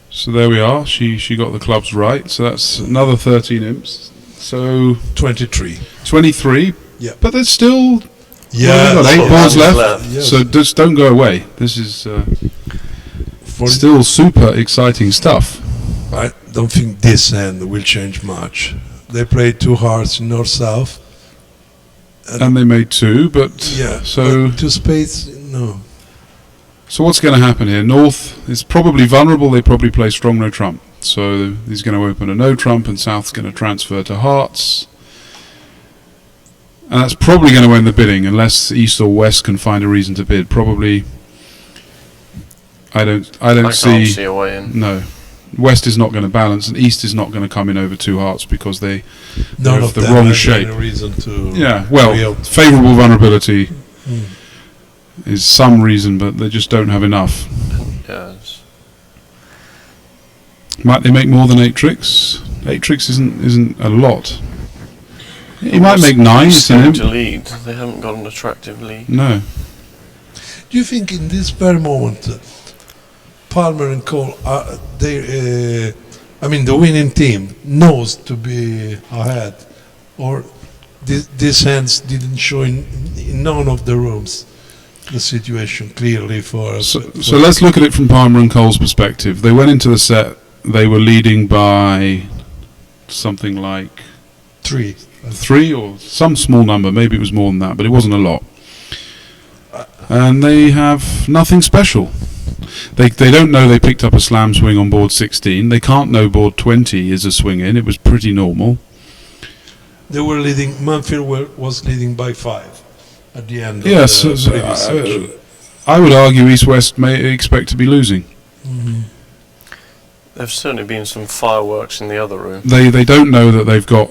So there we are. She got the clubs right. So that's another 13 imps. So 23. 23. Yeah. But there's still Yeah. we've got 8 boards left. Yes. So just don't go away. This is For still super exciting stuff. I don't think this hand will change much. They played 2 hearts in north-south. And they made 2, but Yeah. so but 2 spades, no. so what's going to happen here? North is probably vulnerable. They probably play strong no trump. So he's going to open a no trump, and South's going to transfer to hearts. And that's probably going to end the bidding, unless East or West can find a reason to bid. Probably. I don't Can't see a way in. No. West is not going to balance, and East is not going to come in over 2 hearts because they None have of the them wrong has shape. any reason to. Yeah, well, real- favourable vulnerability Mm. is some reason, but they just don't have enough. Yes. Might they make more than 8 tricks? 8 tricks isn't a lot. He might make 9. It's an Still imp. to lead. They haven't got an attractive lead. No. Do you think in this very moment, Palmer and Cole, the winning team knows to be ahead, or these hands didn't show in none of the rooms the situation clearly for us? So let's look at it from Palmer and Cole's perspective. They went into the set, they were leading by something like 3. 3 or some small number, maybe it was more than that, but it wasn't a lot. And they have nothing special. They don't know they picked up a slam swing on board 16. They can't know board 20 is a swing in. It was pretty normal. They were leading. Manfield was leading by 5 at the end. Yes, of the previous section. I would argue East-West may expect to be losing. There's certainly been some fireworks in the other room. They don't know that they've got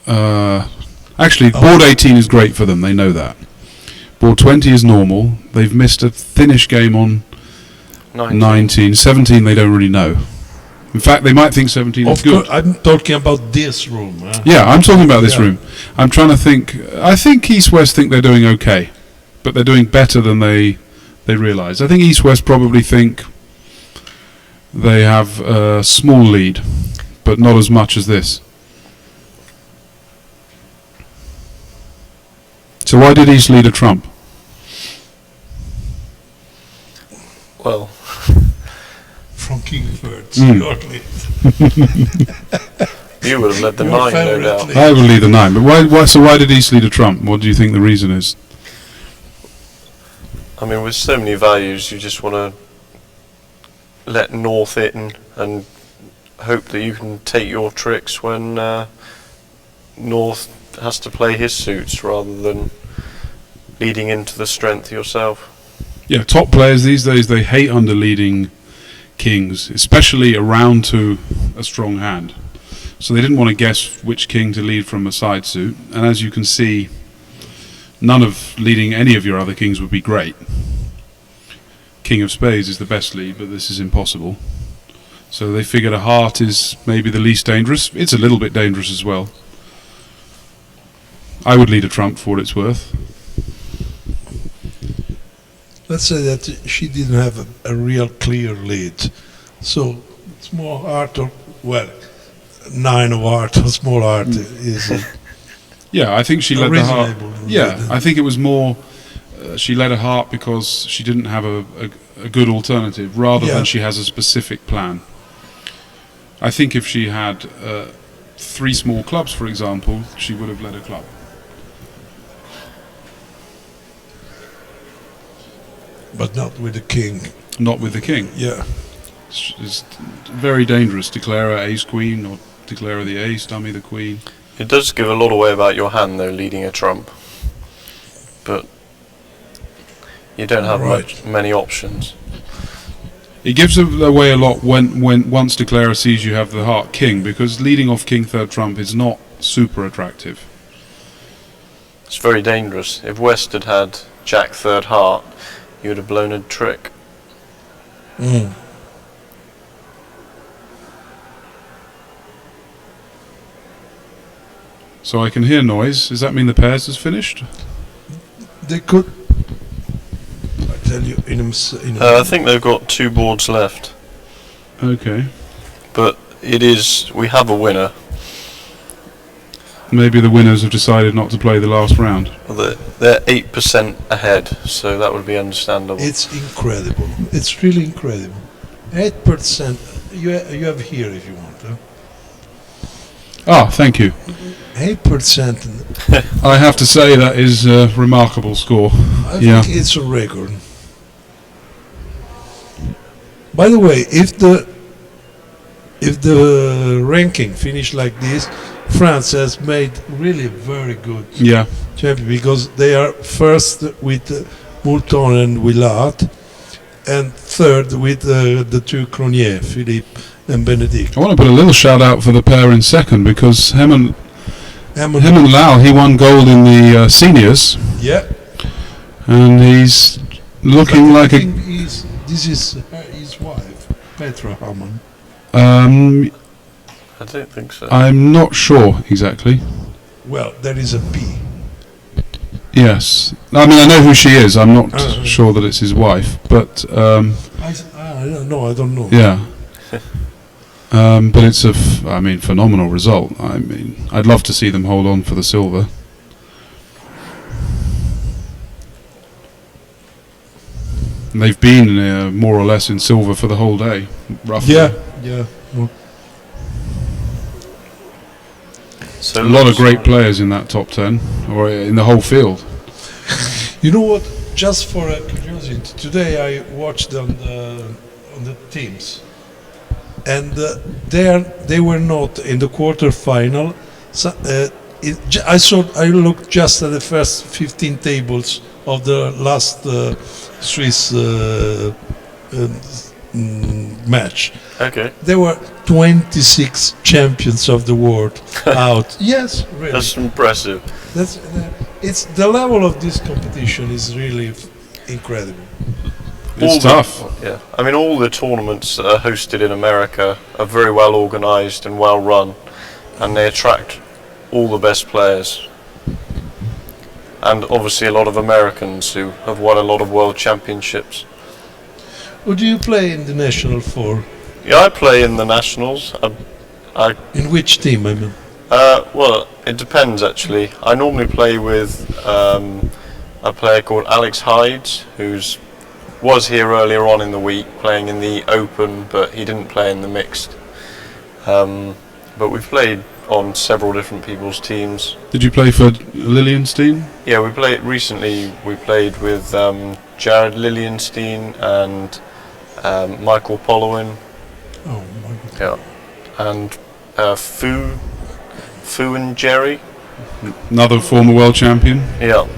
Actually, board 18 is great for them. They know that. Board 20 is normal. They've missed a thinnish game on 19. 17 they don't really know. In fact, they might think 17 is good. I'm talking about this room. Yeah, I'm talking about this room. I'm trying to think. I think East-West think they're doing okay, but they're doing better than they realise. I think East-West probably think they have a small lead, but not as much as this. So why did East lead a trump? Well, from King Birds, Mm. you would have led the Your 9, no favourite doubt. lead. I will lead the 9, but why? So why did East lead a trump? What do you think the reason is? I mean, with so many values, you just want to let North in and hope that you can take your tricks when North has to play his suits rather than leading into the strength yourself. Yeah, top players these days, they hate under leading kings, especially around to a strong hand. So they didn't want to guess which king to lead from a side suit, and as you can see, none of leading any of your other kings would be great. King of Spades is the best lead, but this is impossible. So they figured a heart is maybe the least dangerous. It's a little bit dangerous as well. I would lead a trump for what it's worth. Let's say that she didn't have a real clear lead. So small heart or, well, 9 of heart or small heart is Yeah, I think she led the heart. reasonable. Yeah, I think it was more she led a heart because she didn't have a good alternative rather Yeah. than she has a specific plan. I think if she had 3 small clubs, for example, she would have led a club. But not with the king. Not with the king. Yeah. It's very dangerous. Declare her ace queen or declare her the ace, dummy the queen. It does give a lot away about your hand, though, leading a trump. But you don't have many options. It gives away a lot when once declarer sees you have the heart king, because leading off king third trump is not super attractive. It's very dangerous. If West had had Jack third heart, you would have blown a trick. Mm. So I can hear noise. Does that mean the pairs is finished? They could. I tell you in a I think they've got 2 boards left. Okay. But we have a winner. Maybe the winners have decided not to play the last round. Well, they're 8% ahead, so that would be understandable. It's incredible. It's really incredible. 8%. You have here if you want. Huh? Ah, thank you. 8%. I have to say that is a remarkable score. I Yeah. think it's a record. By the way, if the ranking finished like this, France has made really very good Yeah. champion, because they are first with Moulton and Willard, and third with the 2 Cronier, Philippe and Benedict. I want to put a little shout out for the pair in second, because him and Lau, he won gold in the seniors, Yeah. and he's looking like a. This is his wife, Petra Hamann. I don't think so. I'm not sure exactly. Well, there is a P. Yes, I mean I know who she is. I'm not sure that it's his wife, but I don't know. I don't know. yeah. But it's a phenomenal result. I mean, I'd love to see them hold on for the silver. And they've been more or less in silver for the whole day, roughly. Yeah. Yeah. Well, So A lot of great players in that top 10, or in the whole field. you know what? Just for a curiosity, today I watched on the teams, and they were not in the quarter-final. So, I looked just at the first 15 tables of the last Swiss match. Okay. There were 26 champions of the world out. Yes, really. That's impressive. That's it's the level of this competition is really incredible. It's tough. Yeah, I mean, all the tournaments that are hosted in America are very well organised and well run, and they attract all the best players. And obviously a lot of Americans who have won a lot of world championships. Who do you play in the national for? Yeah, I play in the nationals. In which team, I mean? Well, it depends actually. I normally play with a player called Alex Hydes, who's was here earlier on in the week playing in the Open, but he didn't play in the mixed. But we've played on several different people's teams. Did you play for Lilienstein? Yeah, we played recently. We played with Jared Lilienstein and Michael Pollowin. Oh my God. Yeah, and Fu and Jerry. Another former world champion. Yeah.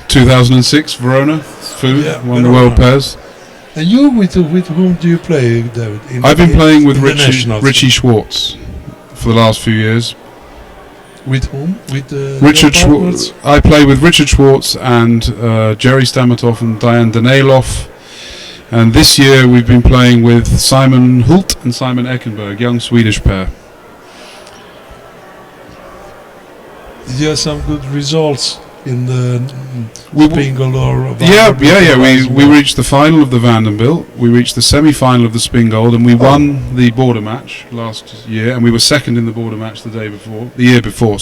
2006 Verona. Fu won the world pairs. And you, with whom do you play, David? I've been playing with Richie Schwartz for the last few years. With whom? With Richard Schwartz. I play with Richard Schwartz and Jerry Stamatov and Diane Danilov. And this year we've been playing with Simon Hult and Simon Eckenberg, young Swedish pair. Did you have some good results in the Spingle or we reached the final of the Vanderbilt, we reached the semi-final of the Spingold, and we won the border match last year, and we were second in the border match the year before,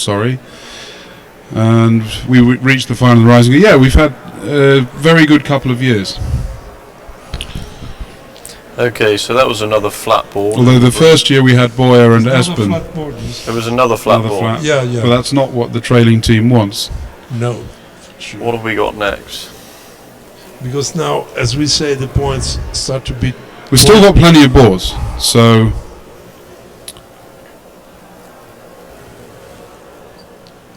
and we reached the final of the Rising. Yeah, we've had a very good couple of years. Okay, so that was another flat board. Although the first year we had Boyer and Espen. There was another flat board. Yeah. But that's not what the trailing team wants. No. Sure. What have we got next? Because now, as we say, the points start to be... We've still got plenty of boards, so...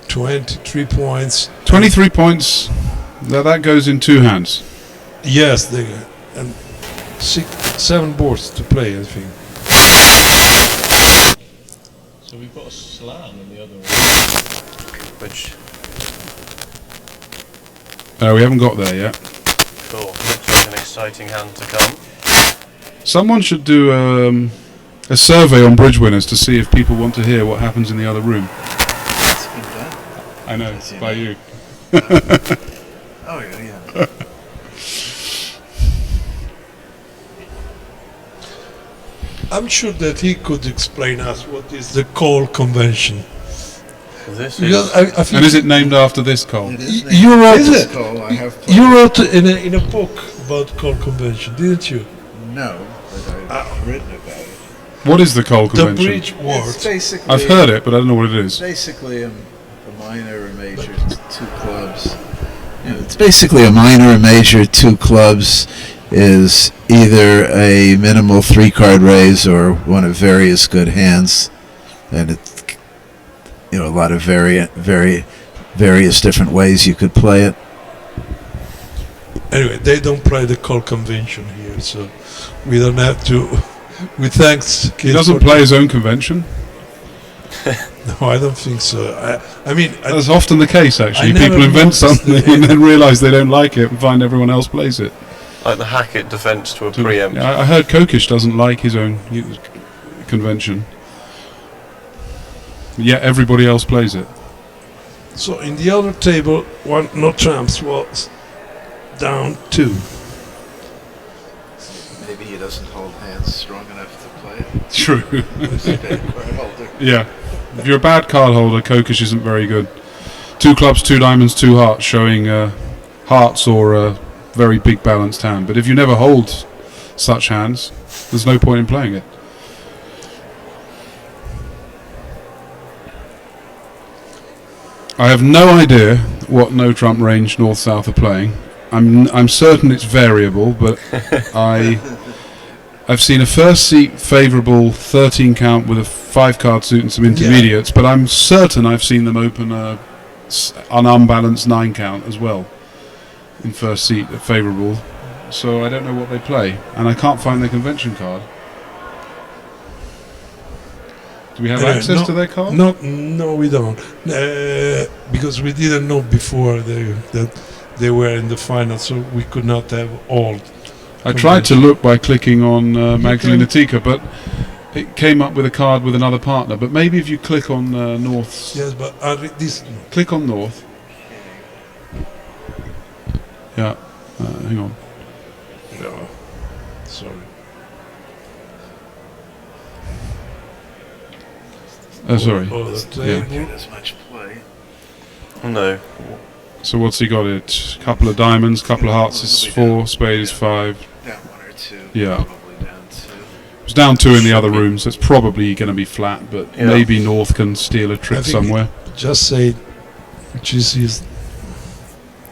23 points. 23 points, that goes in two hands. Yes, and 7 boards to play, I think. So we've got a slam in the other one. Which... we haven't got there yet. Cool. Looks like an exciting hand to come. Someone should do a survey on bridge winners to see if people want to hear what happens in the other room. It's been done. I know, by you. Oh yeah. I'm sure that he could explain us what is the call convention. This Because is... I think And is it named after this call? It is You named wrote after it. this call. I have played. you wrote in a book about call convention, didn't you? No, but I've written about it. What is the Cole The convention? bridge It's word. basically. I've heard it, but I don't know what it is. Basically, a minor, a major, two clubs. It's basically a minor, a major, two clubs is either a minimal 3-card raise or one of various good hands, and it's a lot of various different ways you could play it. Anyway, they don't play the call convention here, so we don't have to. We thanks. He doesn't play his own convention. No, I don't think so. I mean, That's often the case, actually. I never People invent noticed something that. and then realise they don't like it and find everyone else plays it. Like the Hackett defence to a preempt. Yeah, I heard Kokish doesn't like his own convention. Yet everybody else plays it. so in the other table, one no trumps was down 2. Maybe he doesn't hold hands strong enough to play it. True. Card holder. Yeah. If you're a bad card holder, Kokish isn't very good. 2 clubs, 2 diamonds, 2 hearts, showing hearts or a very big balanced hand. But if you never hold such hands, there's no point in playing it. I have no idea what no trump range north south are playing. I'm certain it's variable, but I've seen a first seat favourable 13 count with a 5-card suit and some intermediates, but I'm certain I've seen them open an unbalanced 9 count as well in first seat at favourable. So I don't know what they play, and I can't find their convention card. Do we have access to their card? No, we don't. Because we didn't know before that they were in the final, so we could not have all. I tried to look by clicking on Magdalena Tika, but it came up with a card with another partner. But maybe if you click on North. Yes, but this. Click on North. Yeah, hang on. No, sorry. Sorry. Yeah. As much play. No. So what's he got? It couple of diamonds, couple of hearts is 4, spade is 5. Down 1 or 2. Yeah. Probably down 2. It was down 2 in the other room, so it's probably going to be flat. But maybe North can steal a trick somewhere. Just say, GC's.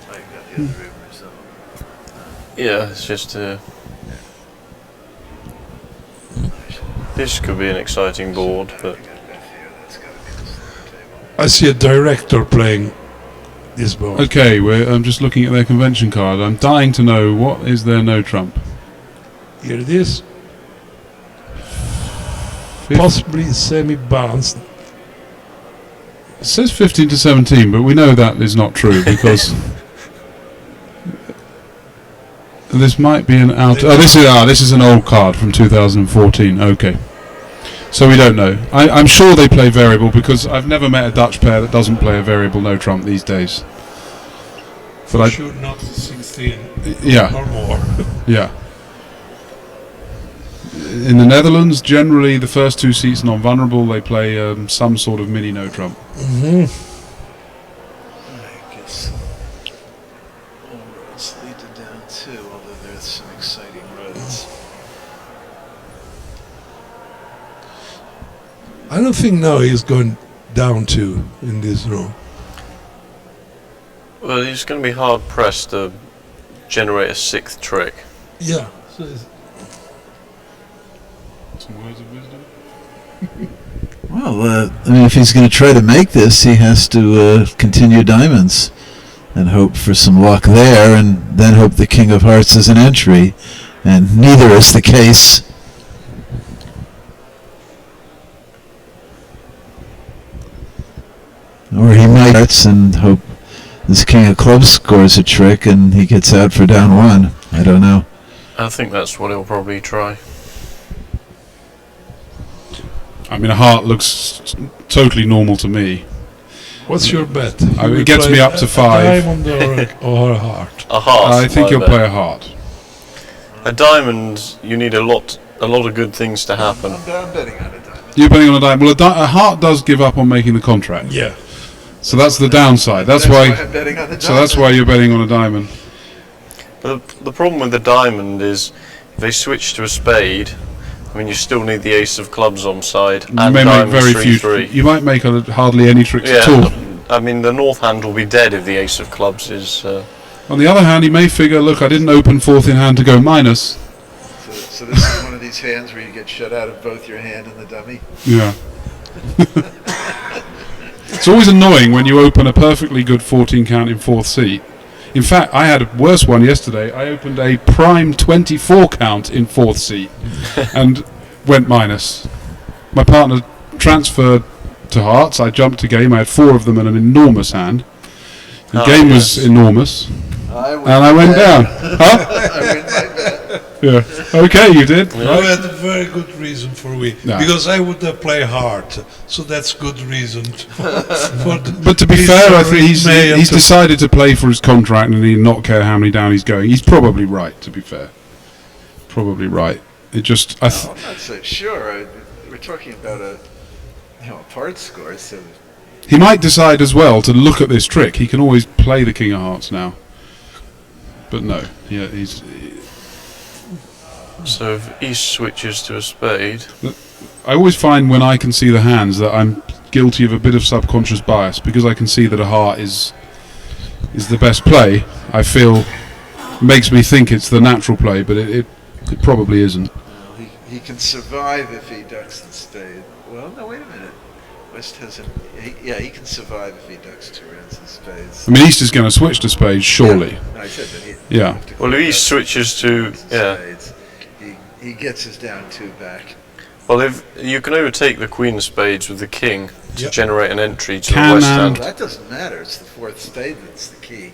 I got the other room result. Yeah, it's just. This could be an exciting board, but. I see a director playing this board. Okay, I'm just looking at their convention card. I'm dying to know, what is their no trump? Here it is. Possibly semi-balanced. It says 15 to 17, but we know that is not true because this might be an out. Oh, this is an old card from 2014. Okay. So we don't know. I'm sure they play variable because I've never met a Dutch pair that doesn't play a variable no trump these days. But should not 16 yeah, or more. Yeah. In the Netherlands, generally the first 2 seats non-vulnerable. They play some sort of mini no trump. Mm-hmm. I guess all roads lead to down 2, although there's some exciting roads. I don't think now he's going down 2 in this room. Well, he's going to be hard pressed to generate a 6th trick. Yeah. So Some words of wisdom. Well, I mean, if he's going to try to make this, he has to continue diamonds and hope for some luck there, and then hope the King of Hearts is an entry, and neither is the case. Or he might hearts and hope this King of Clubs scores a trick and he gets out for down 1. I don't know. I think that's what he'll probably try. I mean, a heart looks totally normal to me. what's your bet? It gets me up to 5. Diamond or a heart? A heart. I think he'll play a heart. A diamond, you need a lot of good things to happen. I'm betting on a diamond. You're betting on a diamond. Well, a heart does give up on making the contract. Yeah. So that's the downside. That's why. I'm betting on the diamond. So that's why you're betting on a diamond. But the problem with the diamond is if they switch to a spade, I mean, you still need the ace of clubs on side. You and may make diamonds very 3-3. few. You might make hardly any tricks at all. I mean, the north hand will be dead if the ace of clubs is. On the other hand, he may figure, look, I didn't open 4th in hand to go minus. So this is one of these hands where you get shut out of both your hand and the dummy. Yeah. It's always annoying when you open a perfectly good 14 count in 4th seat. In fact, I had a worse one yesterday. I opened a prime 24 count in 4th seat and went minus. My partner transferred to hearts. I jumped to game. I had 4 of them and an enormous hand. The game was enormous. And I went down. Huh? I win my bet. Yeah. Okay, you did. You had a very good reason for we. No. Because I would play hard. So that's good reason. But to be fair, I think he's decided to play for his contract and he not care how many down he's going. He's probably right, to be fair. Probably right. It just... I'm not so sure. We're talking about a part score, so... He might decide as well to look at this trick. He can always play the King of Hearts now. But no, yeah, he's... So if East switches to a spade... I always find when I can see the hands that I'm guilty of a bit of subconscious bias. Because I can see that a heart is the best play, I feel... makes me think it's the natural play, but it probably isn't. Well, he can survive if he ducks the spade. Well, no, wait a minute. West hasn't... he can survive if he ducks 2 rounds in spades. I mean, East is going to switch to spades, surely. Yeah. No, I said that Yeah. Well, if East switches to... spades, he gets his down 2 back. Well, if you can overtake the Queen of Spades with the King to Yep. generate an entry to Can the West and- Hand. That doesn't matter. It's the fourth spade that's the key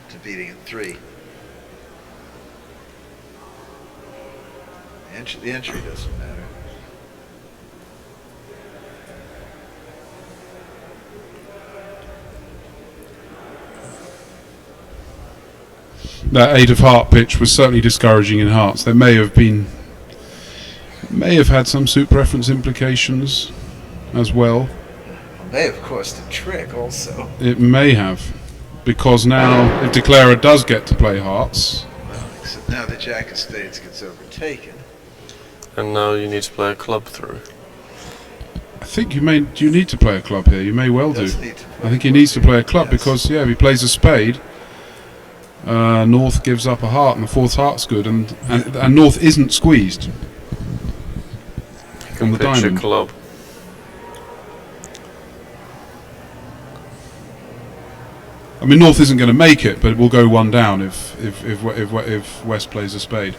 to beating at 3. The entry doesn't matter. That 8 of heart pitch was certainly discouraging in hearts. There may have had some suit preference implications as well. They have course a trick also. It may have, because now if Declarer does get to play hearts, Except now the Jack of Spades gets overtaken. And now you need to play a club through. I think you need to play a club here. You may well do. Does need to play I think he a needs to club play a here, club yes. because if he plays a spade, North gives up a heart and the fourth heart's good, and North isn't squeezed You on can the pitch a diamond. club. I mean, North isn't going to make it, but it will go one down if West plays a spade.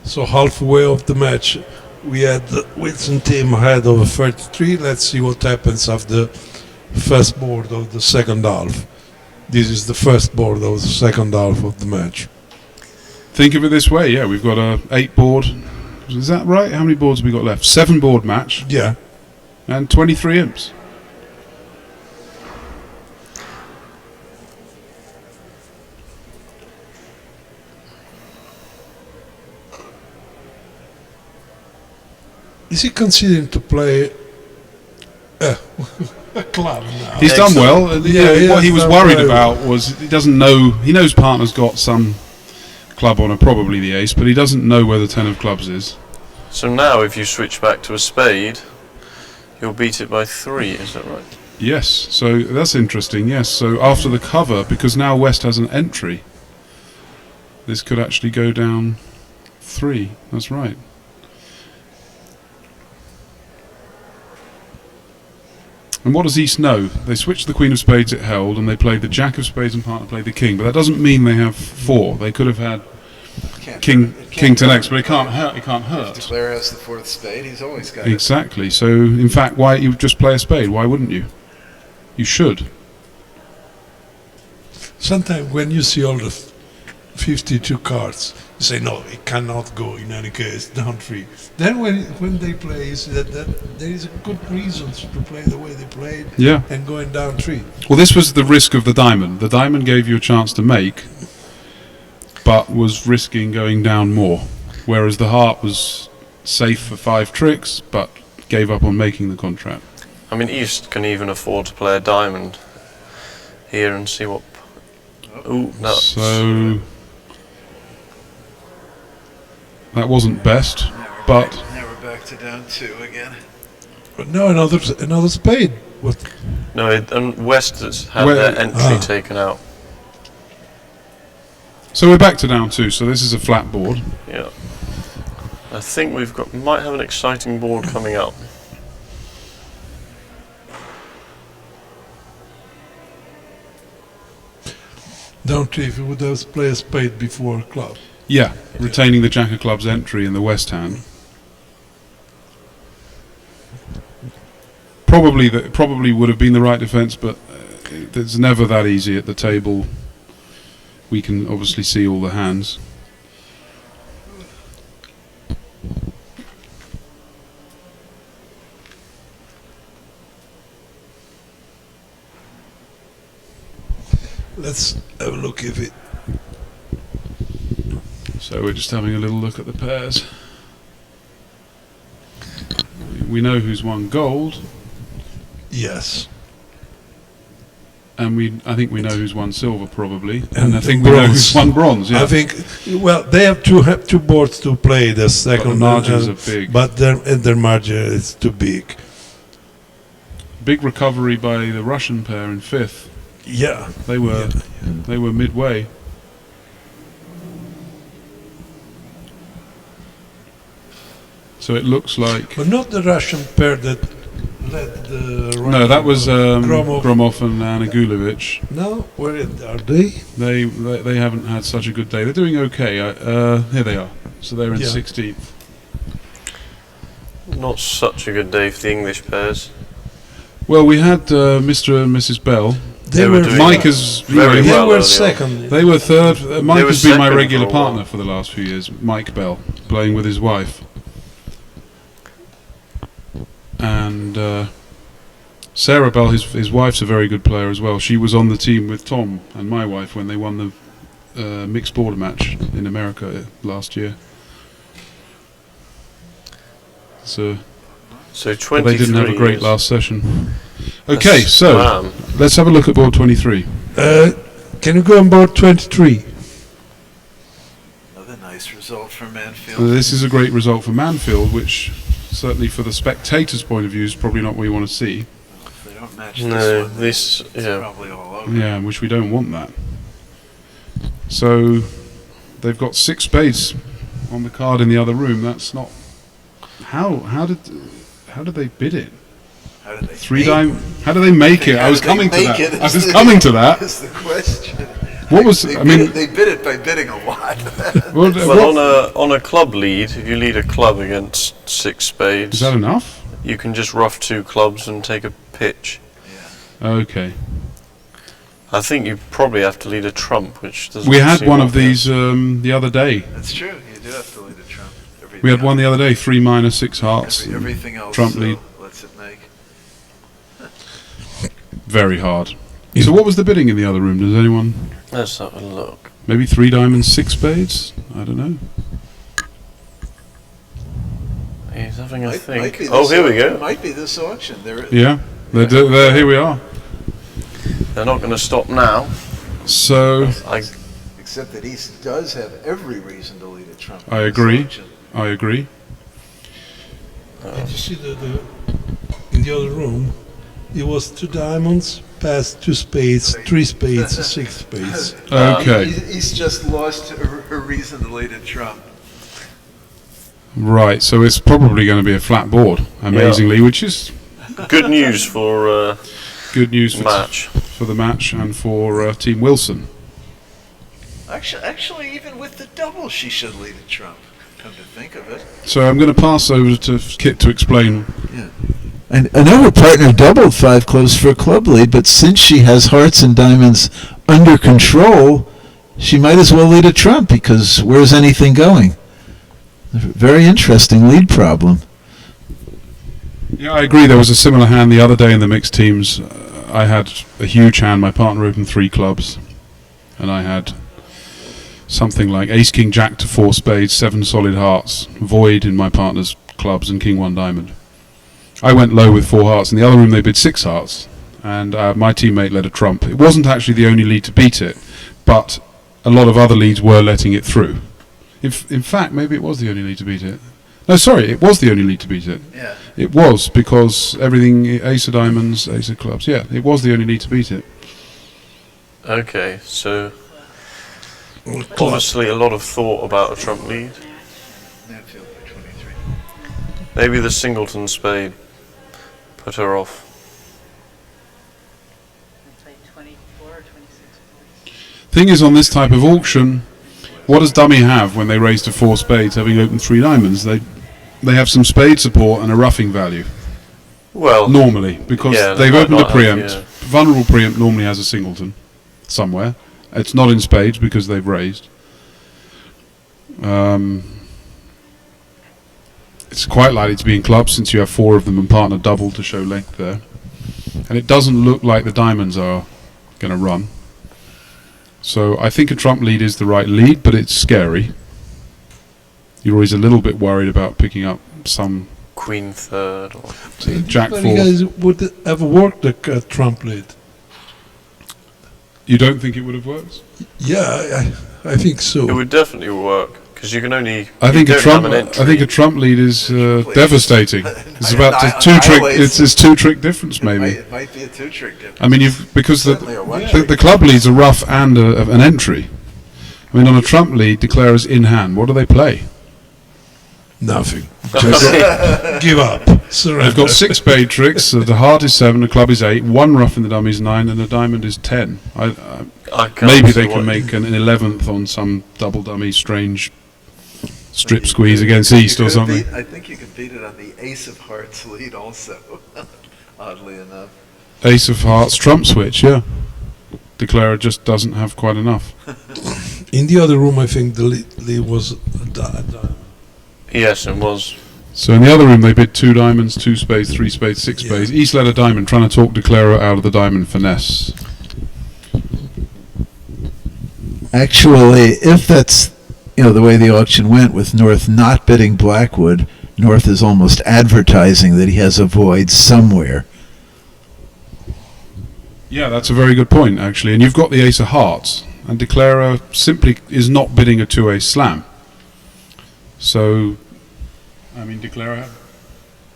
So halfway of the match, we had the Wilson team ahead of 33. Let's see what happens after the first board of the second half. This is the first board of the second half of the match. Think of it this way, yeah, we've got a 8 board. Is that right? How many boards have we got left? 7 board match Yeah. and 23 imps. Is he considering to play a club now? He's done well. Yeah, What he was done worried very well. about was he doesn't know. He knows partner's got some club on her, probably the ace, but he doesn't know where the 10 of clubs is. So now if you switch back to a spade, you'll beat it by 3, is that right? Yes, so that's interesting. Yes, so after the cover, because now West has an entry, this could actually go down 3. That's right. And what does East know? They switched the Queen of Spades it held, and they played the Jack of Spades, and partner played the King. But that doesn't mean they have 4. They could have had King to next, but it can't hurt. It can't If hurt. Declare has the fourth spade, he's always got it. Exactly. So, in fact, why you just play a spade? Why wouldn't you? You should. Sometimes when you see all the 52 cards, you say, no, it cannot go in any case, down 3. Then when they play, you see that there is a good reason to play the way they played Yeah. and going down 3. Well, this was the risk of the diamond. The diamond gave you a chance to make, but was risking going down more. Whereas the heart was safe for 5 tricks, but gave up on making the contract. I mean, East can even afford to play a diamond here and see what... Ooh, no. So that wasn't best, but Now we're back to down 2 again. But no, another spade. What? No, and West has had Well, their entry taken out. so we're back to down 2. So this is a flat board. Yeah. I think might have an exciting board coming up. Down 3 if you would have played a spade before club. Yeah, retaining the Jack of Clubs entry in the West hand. Probably would have been the right defence, but it's never that easy at the table. We can obviously see all the hands. Let's have a look if it... So we're just having a little look at the pairs. We know who's won gold, Yes. and I think we know who's won silver probably, And I think we know who's bronze. won bronze. Yeah, I think, well, they have two boards to play the but second. the margins are big. But their margin is too big. Big recovery by the Russian pair in 5th. Yeah. They were midway. So it looks like But not the Russian pair that led the No, that was Gromov. Gromov and Anagulovic. No, where are they? They haven't had such a good day. They're doing okay. Here they are. So they're in Yeah. 16th. Not such a good day for the English pairs. Well, we had Mr. and Mrs. Bell. They were doing Mike is very They well were early on. second. They were third. Mike They were has been my second regular for a while. partner for the last few years. Mike Bell, playing with his wife. And Sarah Bell, his wife's a very good player as well. She was on the team with Tom and my wife when they won the mixed border match in America last year. So So but 23. they didn't have a great is- last session. Okay, that's so slam. let's have a look at board 23. Can you go on board 23? Another nice result for Manfield. So this is a great result for Manfield, which certainly for the spectators' point of view is probably not what you want to see. If they don't match No, this one, this, it's yeah. probably all over. Yeah, which we don't want that. So they've got 6 spades on the card in the other room. That's not. How did they bid it? How did they 3 make dime. How do they make it? How I was did they coming to make that. it I is was the- coming to that. That's the question. What was? They I bid mean, it, they bid it by bidding a lot. well, Well, on a club lead, if you lead a club against 6 spades, is that enough? you can just rough 2 clubs and take a pitch. Okay. I think you probably have to lead a trump, which doesn't. We had seem one of obvious. these the other day. That's true. You do have to lead a trump. We had one the other day. 3 minor, 6 hearts. Everything else Trump lead. lets it make. Very hard. So what was the bidding in the other room? Does anyone? Let's have a look. Maybe 3 diamonds, 6 spades. I don't know. He's having a Might think. be Oh, this here we au- go. Might be this auction. There. Yeah. They're here we are. They're not going to stop now. So Except that he does have every reason to lead a trump. I in this agree. auction. I agree. Did you see in the other room? It was 2 diamonds, past 2 spades, 3 spades, 6 spades. Okay. He's just lost a reason to lead a trump. Right. So it's probably going to be a flat board, amazingly, which is Good news for good news for match. for the match and for Team Wilson. Actually, even with the double, she should lead a trump. Come to think of it. So I'm going to pass over to Kit to explain. And I know her partner doubled 5 clubs for a club lead, but since she has hearts and diamonds under control, she might as well lead a trump because where's anything going? Very interesting lead problem. Yeah, I agree. There was a similar hand the other day in the mixed teams. I had a huge hand. My partner opened 3 clubs, and I had something like Ace King Jack to 4 spades, 7 solid hearts, void in my partner's clubs, and King 1 diamond. I went low with 4 hearts. In the other room, they bid 6 hearts, and my teammate led a trump. It wasn't actually the only lead to beat it, but a lot of other leads were letting it through. In fact, maybe it was the only lead to beat it. No, sorry, it was the only lead to beat it. Yeah. It was, because everything, Ace of Diamonds, Ace of Clubs, yeah, it was the only lead to beat it. Okay, so obviously a lot of thought about a trump lead. Manfield for 23. Maybe the singleton spade put her off. Play 24 or 26. Thing is, on this type of auction, what does dummy have when they raise to 4 spades, having opened 3 diamonds? They have some spade support and a roughing value, Well, normally, because yeah, they've they might opened a not have, preempt. yeah. Vulnerable preempt normally has a singleton somewhere. It's not in spades because they've raised. It's quite likely to be in clubs since you have 4 of them and partner double to show length there. And it doesn't look like the diamonds are going to run. So I think a trump lead is the right lead, but it's scary. You're always a little bit worried about picking up some queen third. Or jack But 4. you guys would ever work the trump lead? You don't think it would have worked? Yeah, I think so. it would definitely work because you can only. I think you a don't trump. have an I think a entry. trump lead is devastating. It's about a Annihilates. It's 2 trick difference maybe. It might be a 2-trick difference. I mean, because Certainly a one the trick. club leads are rough and an entry. I mean, on a trump lead, declare as in hand. What do they play? Nothing. Just give up. Surrender. They've got 6 spade tricks. The heart is 7, the club is 8, 1 rough in the dummy is 9, and the diamond is 10. I can't Maybe see they can make an 11th on some double dummy strange strip squeeze against East or something. I think you could beat it on the ace of hearts lead also, oddly enough. Ace of hearts, trump switch, yeah. Declarer just doesn't have quite enough. In the other room, I think the lead was a diamond. Yes, it was. So in the other room they bid 2 diamonds, 2 spades, 3 spades, 6 Yeah. spades. East led a diamond, trying to talk Declarer out of the diamond finesse. Actually, if that's the way the auction went, with North not bidding Blackwood, North is almost advertising that he has a void somewhere. Yeah, that's a very good point, actually. And you've got the ace of hearts, and Declarer simply is not bidding a 2-ace slam. So, I mean, Declarer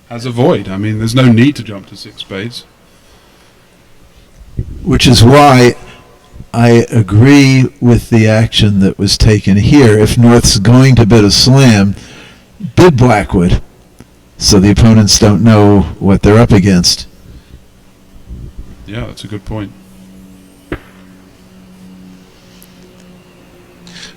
has a void. I mean, there's no need to jump to 6 spades. Which is why I agree with the action that was taken here. If North's going to bid a slam, bid Blackwood, so the opponents don't know what they're up against. Yeah, that's a good point.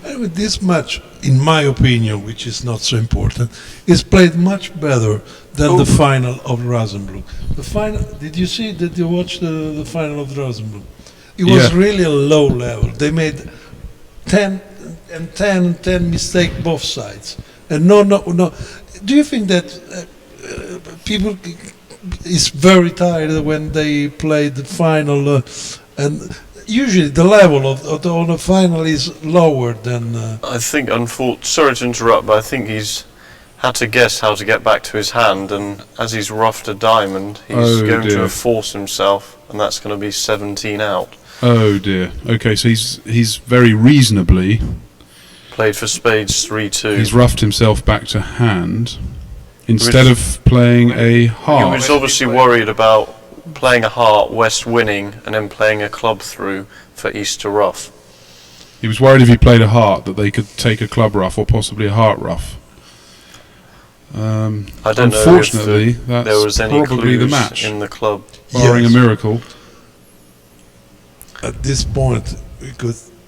Anyway, this match, in my opinion, which is not so important, is played much better than the final of Rosenblum. The final, did you watch the final of Rosenblum? It was really a low level. They made 10 mistake both sides. And no. Do you think that people is very tired when they play the final and usually the level of the final is lower than... I think, sorry to interrupt, but I think he's had to guess how to get back to his hand, and as he's roughed a diamond, he's going to force himself, and that's going to be 17 out. Oh dear. Okay, so he's very reasonably played for spades 3-2. He's roughed himself back to hand instead of playing a heart. He was obviously worried about playing a heart, West winning, and then playing a club through for East to rough. He was worried if he played a heart that they could take a club rough or possibly a heart rough. I don't unfortunately, know if there was any probably the clues match, in the club. barring a miracle. At this point,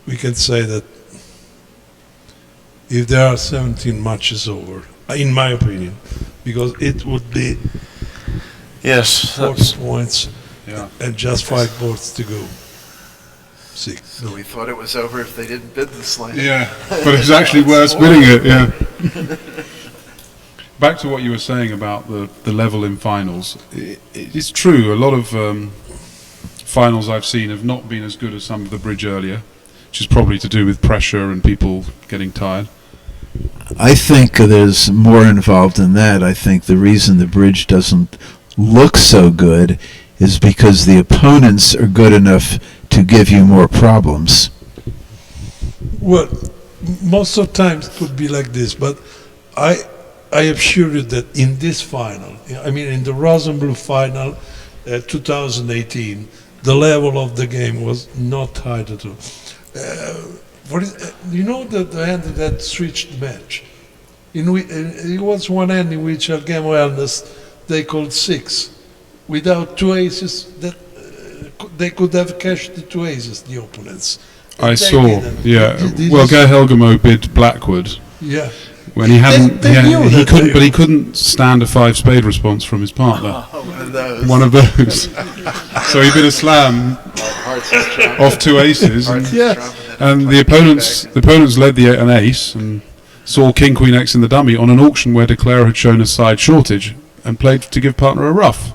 we can say that if there are 17 matches over, in my opinion, because it would be 40 points and just 5 boards to go. 6. So we thought it was over if they didn't bid the slam. Yeah, but it's actually worse bidding it, yeah. Back to what you were saying about the level in finals. It's true, a lot of finals I've seen have not been as good as some of the bridge earlier, which is probably to do with pressure and people getting tired. I think there's more involved in that. I think the reason the bridge doesn't look so good is because the opponents are good enough to give you more problems. Well, most of times it could be like this, but I assure you that in this final, I mean in the Rosenblum final 2018, the level of the game was not high at all. You know the hand that switched the match? It was one hand in which Game Wellness they called 6. Without 2 aces, that they could have cashed the 2 aces, the opponents. I saw, yeah. Well, Geir Helgemo bid Blackwood. Yeah. When he hadn't, he couldn't stand a 5 spade response from his partner. One of those. So he bid a slam off 2 aces, and the opponents led an ace and saw King Queen X in the dummy on an auction where Declarer had shown a side shortage and played to give partner a rough.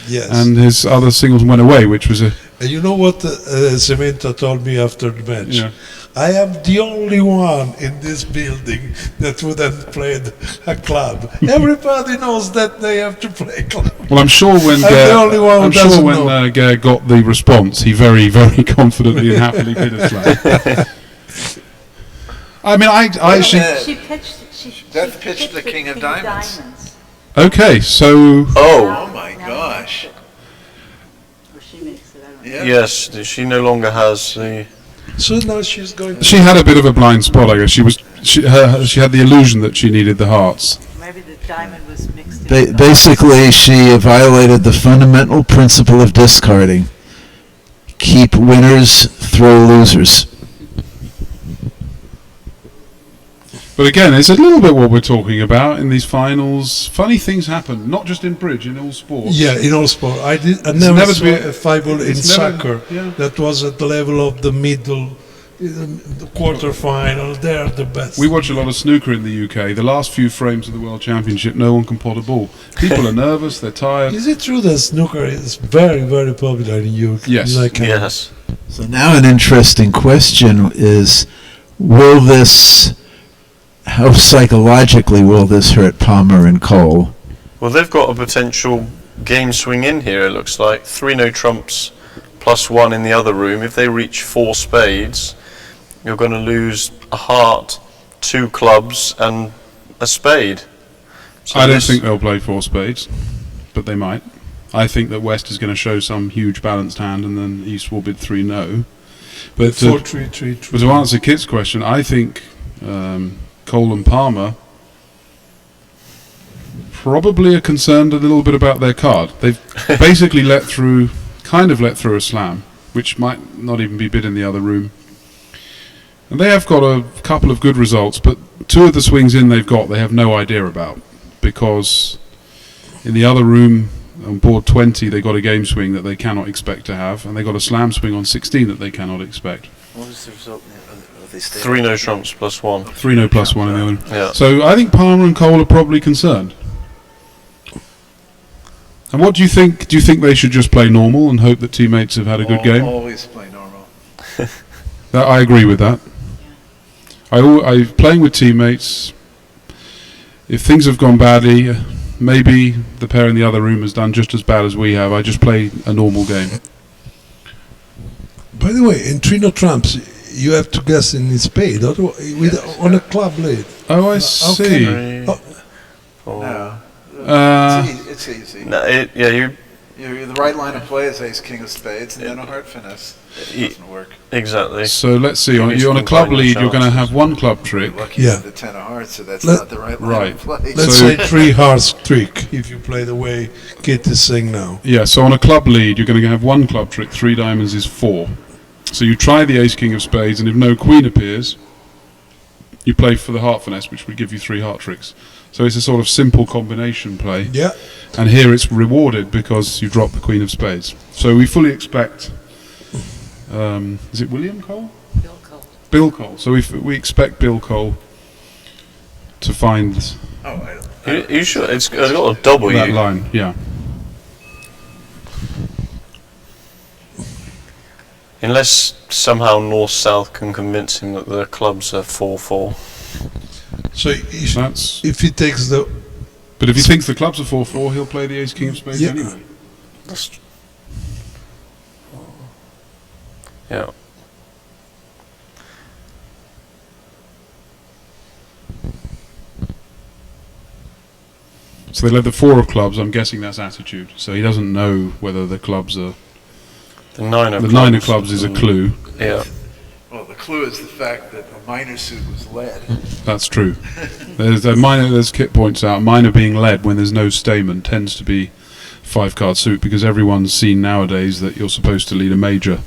Yes. And his other singles went away, which was a... And you know what Cementa told me after the match? Yeah. I am the only one in this building that would have played a club. Everybody knows that they have to play club. Well, I'm sure when Geir got the response, he very, very confidently and happily bid a slam. I mean, I actually... She pitched the King of Diamonds. Okay, so... Oh my gosh. Or she makes it, I don't know. Yeah. Yes, she no longer has the... So now she's going to... She had a bit of a blind spot, I guess. She had the illusion that she needed the hearts. Maybe diamond was mixed in. Basically, she violated the fundamental principle of discarding. Keep winners, throw losers. But again, it's a little bit what we're talking about in these finals. Funny things happen, not just in bridge, in all sports. Yeah, in all sport. I never saw a five-ball in soccer that was at the level of the middle, the quarter-final. They're the best. We watch a lot of snooker in the UK. The last few frames of the World Championship, no one can pot a ball. People are nervous, they're tired. Is it true that snooker is very, very popular in UK? Yes. Yes. So now an interesting question is, how psychologically will this hurt Palmer and Cole? Well, they've got a potential game swing in here, it looks like. 3 no trumps plus 1 in the other room. If they reach 4 spades, you're going to lose a heart, 2 clubs, and a spade. So I don't think they'll play 4 spades, but they might. I think that West is going to show some huge balanced hand, and then East will bid 3 no. But 4-3-3. But to answer Kit's question, I think Cole and Palmer probably are concerned a little bit about their card. They've basically let through a slam, which might not even be bid in the other room. And they have got a couple of good results, but 2 of the swings in they have no idea about, because in the other room on board 20 they got a game swing that they cannot expect to have, and they got a slam swing on 16 that they cannot expect. What was the result? 3 no trumps plus 1. 3 no plus 1 in the other room. Yeah. So I think Palmer and Cole are probably concerned. And what do you think? Do you think they should just play normal and hope that teammates have had a good game? Always play normal. I agree with that. Playing with teammates, if things have gone badly, maybe the pair in the other room has done just as bad as we have. I just play a normal game. By the way, in 3 no trumps, you have to guess in spade on a club lead. Oh, I see. 3, Oh. 4. It's easy. No, The right line of play is ace king of spades, and then a heart finesse. It doesn't work. Exactly. So let's see. On a club lead, you're going to have 1 club trick. Lucky Yeah. with the 10 of hearts, so that's not the right line of play. Let's So- say 3 hearts trick, if you play the way Kit is saying now. Yeah, so on a club lead, you're going to have 1 club trick, 3 diamonds is 4. So you try the ace king of spades, and if no queen appears, you play for the heart finesse, which would give you 3 heart tricks. So it's a sort of simple combination play. Yeah. And here it's rewarded because you drop the queen of spades. So we fully expect... is it William Cole? Bill Cole. Bill Cole. So we expect Bill Cole to find You sure? It's got a W. that line. Yeah. Unless somehow North-South can convince him that the clubs are 4-4. So That's... if he takes the... But if he thinks the clubs are 4-4, he'll play the ace king of spades Yeah. anyway. Yeah. So they led the 4 of clubs. I'm guessing that's attitude. So he doesn't know whether the clubs are... The 9 of The clubs. 9 of clubs is a clue. Yeah. Well, the clue is the fact that the minor suit was lead. That's true. There's a minor, as Kit points out, minor being led when there's no stamen tends to be 5-card suit, because everyone's seen nowadays that you're supposed to lead a major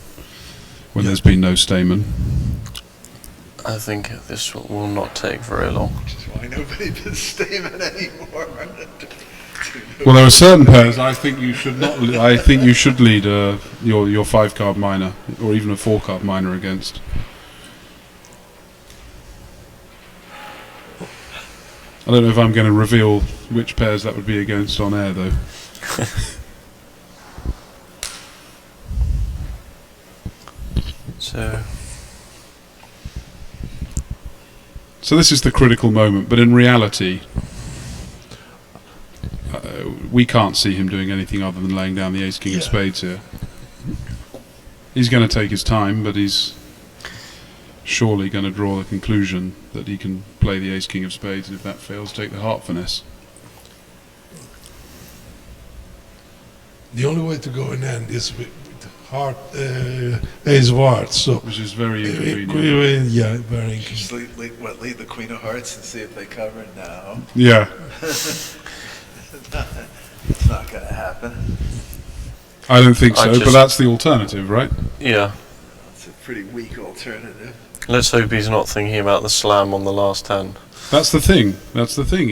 when there's been no stamen. I think this will not take very long. Which is why nobody does stamen anymore. Well, there are certain pairs I think you should not. I think you should lead your 5-card minor or even a 4-card minor against. I don't know if I'm going to reveal which pairs that would be against on air, though. So this is the critical moment, but in reality, we can't see him doing anything other than laying down the ace king of spades here. He's going to take his time, but he's surely going to draw the conclusion that he can play the ace king of spades, and if that fails, take the heart finesse. The only way to go in hand is with heart, ace of hearts. So which is very inconvenient. yeah, very Just inconvenient. lead the queen of hearts and see if they cover? No. Yeah. It's not going to happen. I don't think I so, but just- that's the alternative, right? Yeah. It's a pretty weak alternative. Let's hope he's not thinking about the slam on the last hand. That's the thing. That's the thing.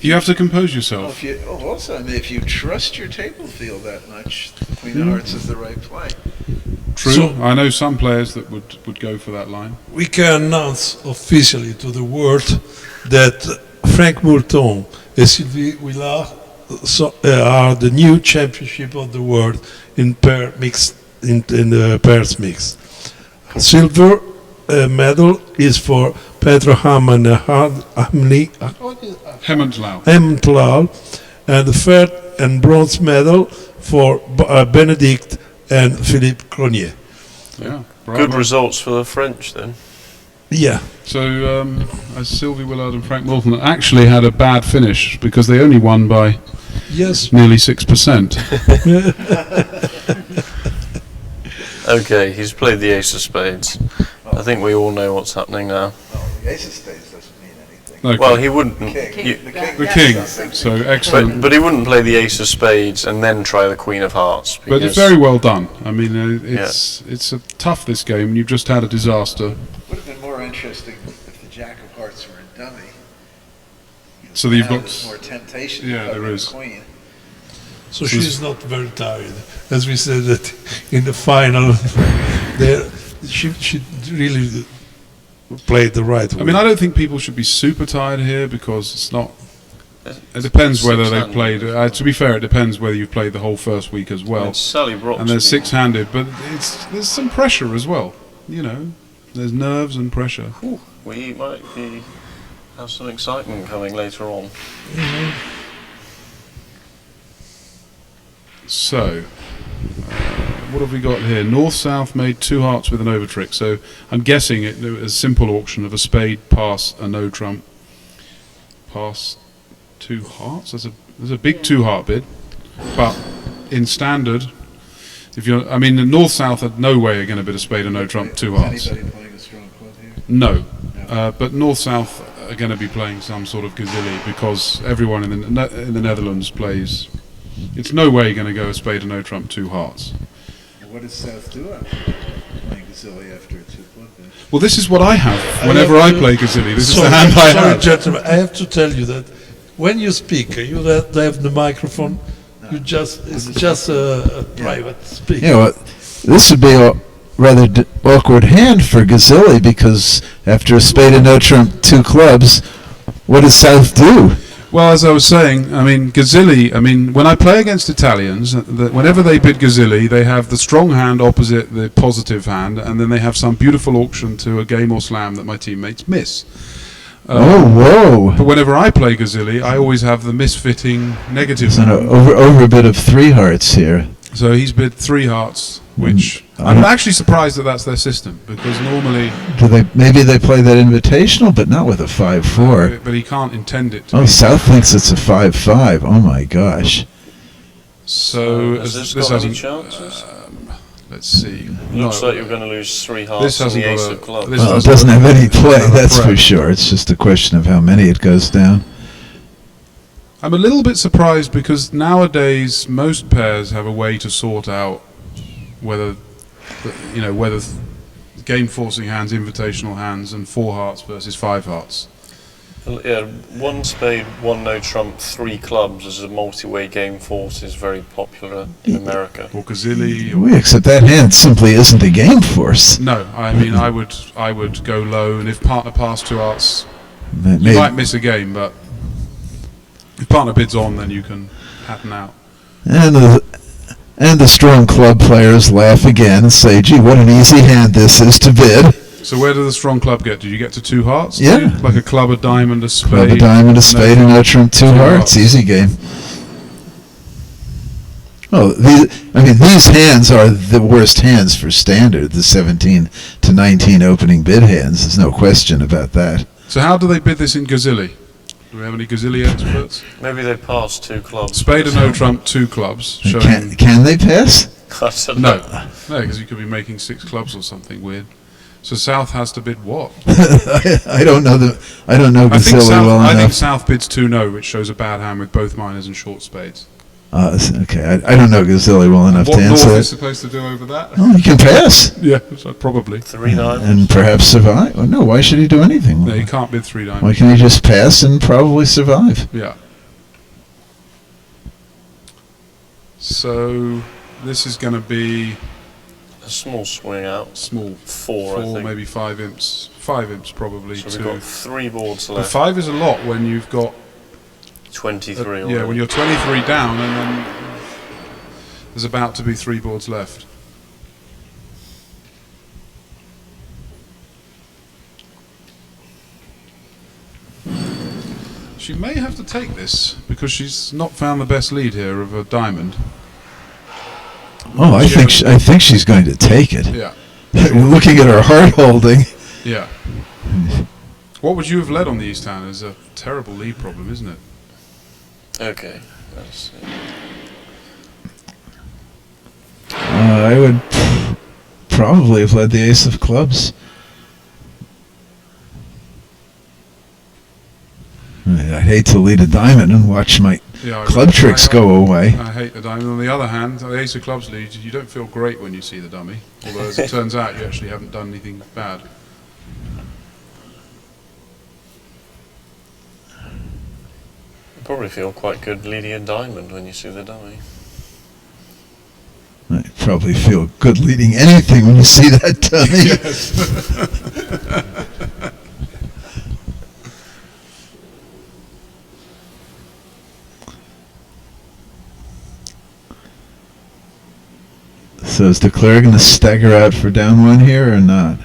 You have to compose yourself. Also, I mean, if you trust your table field that much, the queen of hearts is the right play. True. So- I know some players that would go for that line. We can announce officially to the world that Frank Moulton and Sylvie Willard are the new championship of the world in pair mixed in the pairs mix. Silver medal is for Pedro Hemmentlau, and the third and bronze medal for Benedict and Philippe Cronier. Yeah. Good results for the French then. Yeah. So, Sylvie Willard and Frank Moulton actually had a bad finish because they only won by Yes. nearly 6%. Okay, he's played the ace of spades. I think we all know what's happening now. Oh, the ace of spades doesn't mean anything. Okay. Well, he wouldn't. King. The king. So excellent. But he wouldn't play the ace of spades and then try the queen of hearts. But it's because- very well done. I mean, it's tough, this game. You've just had a disaster. Would have been more interesting if the jack of hearts were a dummy. So that you've Now got- there's more temptation. Yeah, to cover there the is. Queen. So she's not very tired. As we said that in the final, she really played the right way. I mean, I don't think people should be super tired here because it's not. It depends whether they Six-handed. played. To be fair, it depends whether you've played the whole first week as well. And Sally Brock's And there's been- six-handed, but there's some pressure as well. You know, there's nerves and pressure. Ooh, we might have some excitement coming later on. So, what have we got here? North-South made two hearts with an over trick. So I'm guessing it was a simple auction of a spade, pass, a no trump, pass, two hearts. There's a big two-heart bid, but in standard, I mean, the North-South had no way are going to bid a spade, a no trump, two hearts. Is anybody playing a strong club here? No, but North-South are going to be playing some sort of gazilli because everyone in the Netherlands plays. It's no way going to go a spade, a no trump, two hearts. And what does South do after playing Gazilli after a two-club bid? Well, this is what I have whenever I play gazilli. This is the Sorry, hand I sorry, have. gentlemen, I have to tell you that when you speak, you have the microphone. It's just a private speak. You know, this would be a rather awkward hand for Gazilli because after a spade and no trump, two clubs, what does South do? Well, as I was saying, I mean, gazilli, when I play against Italians, whenever they bid gazilli, they have the strong hand opposite the positive hand, and then they have some beautiful auction to a game or slam that my teammates miss. Whoa. But whenever I play gazilli, I always have the misfitting negative It's an hand. over a bit of three hearts here. So he's bid three hearts, which I'm actually surprised that that's their system, because normally... Maybe they play that invitational, but not with a 5-4. But he can't intend it to Oh, be. South thinks it's a 5-5. Oh my gosh. So Has as this got any hasn't... chances? Let's see. Looks No. like you're going to lose three This hearts and hasn't the got ace a- of clubs. this Well, it doesn't doesn't have any play, have a that's for threat. sure. It's just a question of how many it goes down. I'm a little bit surprised because nowadays most pairs have a way to sort out whether game forcing hands, invitational hands, and four hearts versus five hearts. Yeah, one spade, one no trump, three clubs as a multi-way game force is very popular in America. Or gazilli. Or We accept that hand simply isn't a game force. no, I would go low, and if partner passed two hearts, you Maybe- might miss a game, but if partner bids on, then you can happen out. And the strong club players laugh again and say, gee, what an easy hand this is to bid. So where did the strong club get? Did you get to two hearts? Yeah. too? Like a club, a diamond, a spade. Club, a diamond, a spade, and no trump, two hearts. hearts. Easy game. Oh, these hands are the worst hands for standard, the 17 to 19 opening bid hands. There's no question about that. So how do they bid this in gazilli? Do we have any Gazilli experts? Maybe they passed 2 clubs. Spade and no trump, 2 clubs. Can they pass? I don't know. No, because you could be making 6 clubs or something weird. So South has to bid what? I don't know Gazilli well I think enough. South bids 2-no, which shows a bad hand with both minors and short spades. Okay, I don't know Gazilli well enough What to North answer is that. supposed to do over that? Oh, he can pass. Yeah, so probably. 3 diamonds. And perhaps survive. Oh, no, why should he do anything? No, you can't bid 3 diamonds. Why can't he just pass and probably survive? Yeah. So this is going to be A small swing out. small. 4, I think. Maybe 5 imps. 5 imps probably. So to we've got 3 boards but left. 5 is a lot when you've got 23 yeah, when you're 23 down and then there's about to be 3 boards left. She may have to take this because she's not found the best lead here of a diamond. Oh, I think she's going to take it. Yeah, Looking at her heart holding. yeah. What would you have led on the East Hand is a terrible lead problem, isn't it? Okay. Let's see. I would probably have led the ace of clubs. I'd hate to lead a diamond and watch my Yeah, club tricks go away. I hate the diamond. On the other hand, the ace of clubs lead, you don't feel great when you see the dummy. Although, as it turns out, you actually haven't done anything bad. You probably feel quite good leading a diamond when you see the dummy. I probably feel good leading anything when you see that dummy. So is Declare going to stagger out for down 1 here or not?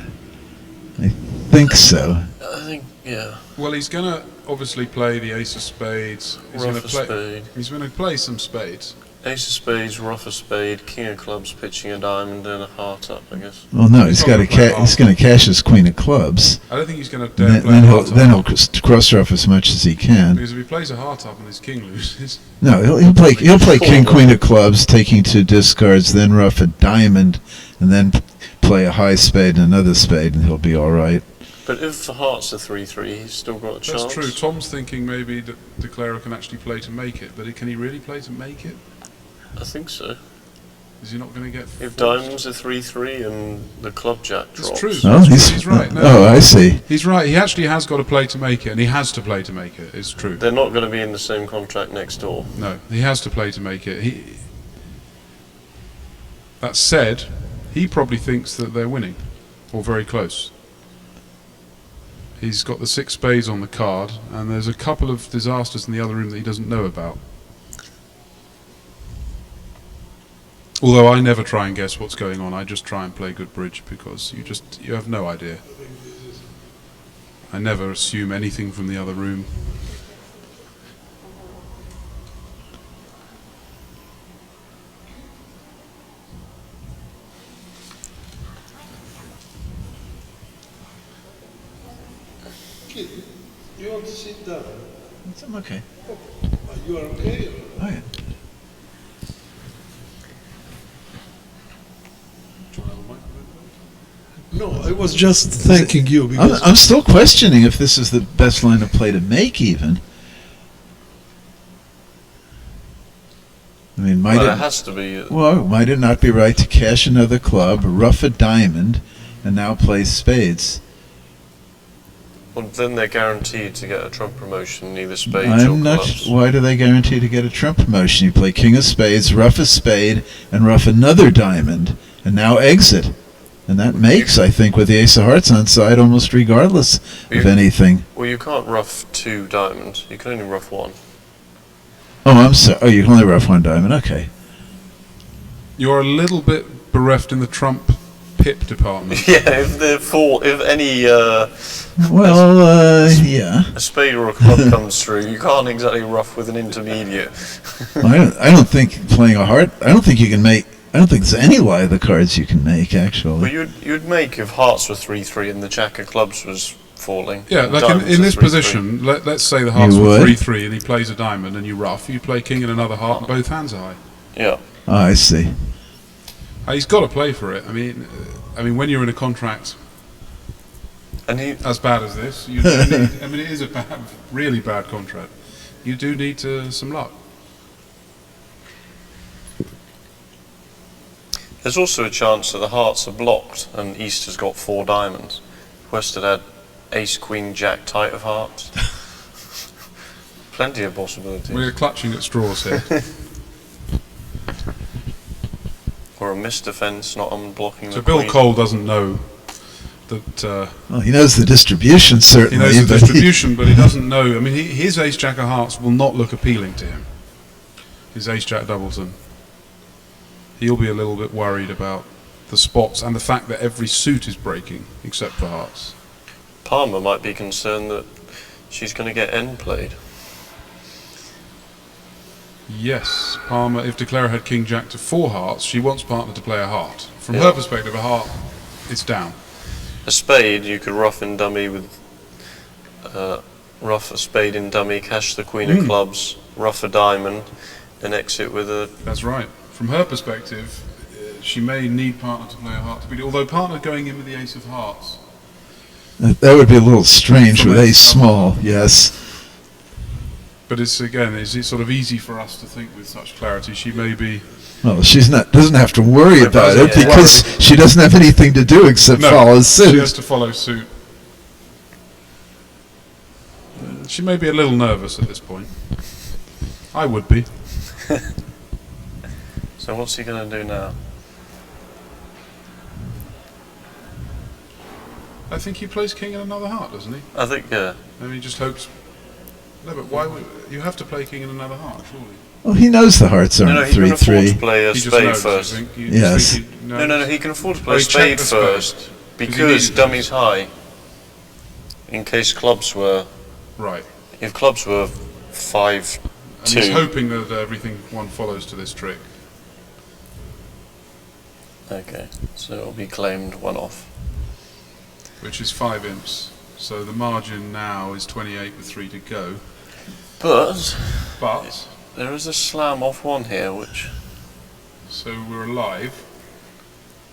I think so. I think, yeah. Well, he's going to obviously play the ace of spades. He's going to Rough a play. spade. He's going to play some spades. Ace of spades, rough a spade, king of clubs pitching a diamond and a heart up, I guess. Well, no, He's he's got to probably playing he's going to cash his queen of clubs. I don't think he's going to And dare then, play then a he'll heart up. then he'll cross her off as much as he can. Because if he plays a heart up and his king loses, No, he'll play king queen of clubs, taking 2 discards, then rough a diamond, and then play a high spade and another spade, and he'll be all right. But if the heart's a 3-3, he's still got a chance. that's true. Tom's thinking maybe that Declarer can actually play to make it, but can he really play to make it? I think so. Is he not going to get? If diamonds are 3-3 and the club jack drops. It's true. Oh, He's right. No, oh, I see. He's right. He actually has got to play to make it, and he has to play to make it. It's true. They're not going to be in the same contract next door. No, he has to play to make it. That said, he probably thinks that they're winning, or very close. He's got the 6 spades on the card, and there's a couple of disasters in the other room that he doesn't know about. Although I never try and guess what's going on, I just try and play good bridge because you have no idea. I never assume anything from the other room. You want to sit down? I'm okay. You are okay? Oh, yeah. No, I was just thanking you because I'm still questioning if this is the best line of play to make, even. I mean, Well, it has to be. might it not be right to cash another club, rough a diamond, and now play spades? Well, then they're guaranteed to get a trump promotion, either spades or I'm not. clubs. Why do they guarantee to get a trump promotion? You play king of spades, rough a spade, and rough another diamond, and now exit. And that makes, I think, with the ace of hearts on side, almost regardless of anything. Well, you can't rough 2 diamonds. You can only rough 1. Oh, I'm sorry. Oh, you can only rough 1 diamond. Okay. You're a little bit bereft in the trump pip department. Yeah, if any Well, yeah. a spade or a club comes through, you can't exactly rough with an intermediate. I don't think playing a heart. I don't think you can make. I don't think there's any lie of the cards you can make, actually. Well, you'd make if hearts were 3-3 and the jack of clubs was falling. Yeah, like Diamonds in are this 3-3. position, let's say the hearts You were would? 3-3 and he plays a diamond and you ruff, you play king and another heart and both hands are high. Yeah. Oh, I see. He's got to play for it. I mean, when you're in a contract And as bad as this, you do need, it is a really bad contract. You do need some luck. there's also a chance that the hearts are blocked and East has got 4 diamonds. West had had ace, queen, jack, tight of hearts. Plenty of possibilities. We're clutching at straws here. Or a missed defence, not unblocking So the Bill queen. Cole doesn't know that Well, he knows the distribution, he certainly. knows the but distribution, but he doesn't know. His ace jack of hearts will not look appealing to him. His ace jack doubleton. He'll be a little bit worried about the spots and the fact that every suit is breaking except for hearts. Palmer might be concerned that she's going to get end played. Yes, Palmer, if Declara had king jack to 4 hearts, she wants partner to play a heart. From Yeah. her perspective, a heart, it's down. A spade, you could ruff in dummy with ruff a spade in dummy, cash the queen of clubs, ruff a diamond, and exit with a. That's right. From her perspective, she may need partner to play a heart to beat. Although partner going in with the ace of hearts. that would be a little strange From with ace ace small, yes. But it's sort of easy for us to think with such clarity. She may be. Well, doesn't have to worry about it Yeah. because she doesn't have anything to do except follow She has suit. to follow suit. She may be a little nervous at this point. I would be. So what's he going to do now? I think he plays king in another heart, doesn't he? I think, yeah. He just hopes. No, but why would you have to play king in another heart? Surely. Well, he knows the hearts No, aren't he can afford 3-3. to play a He just spade knows, first. I think. You Yes. think he No, he can afford to play Oh, a he checked spade the spade. first Because he because needed dummy's high. In case clubs were, Right. if clubs were 5-2. And he's hoping that everything one follows to this trick. Okay, so it'll be claimed 1 off. Which is 5 imps. So the margin now is 28 with 3 to go. But But, there is a slam off 1 here, which so we're alive.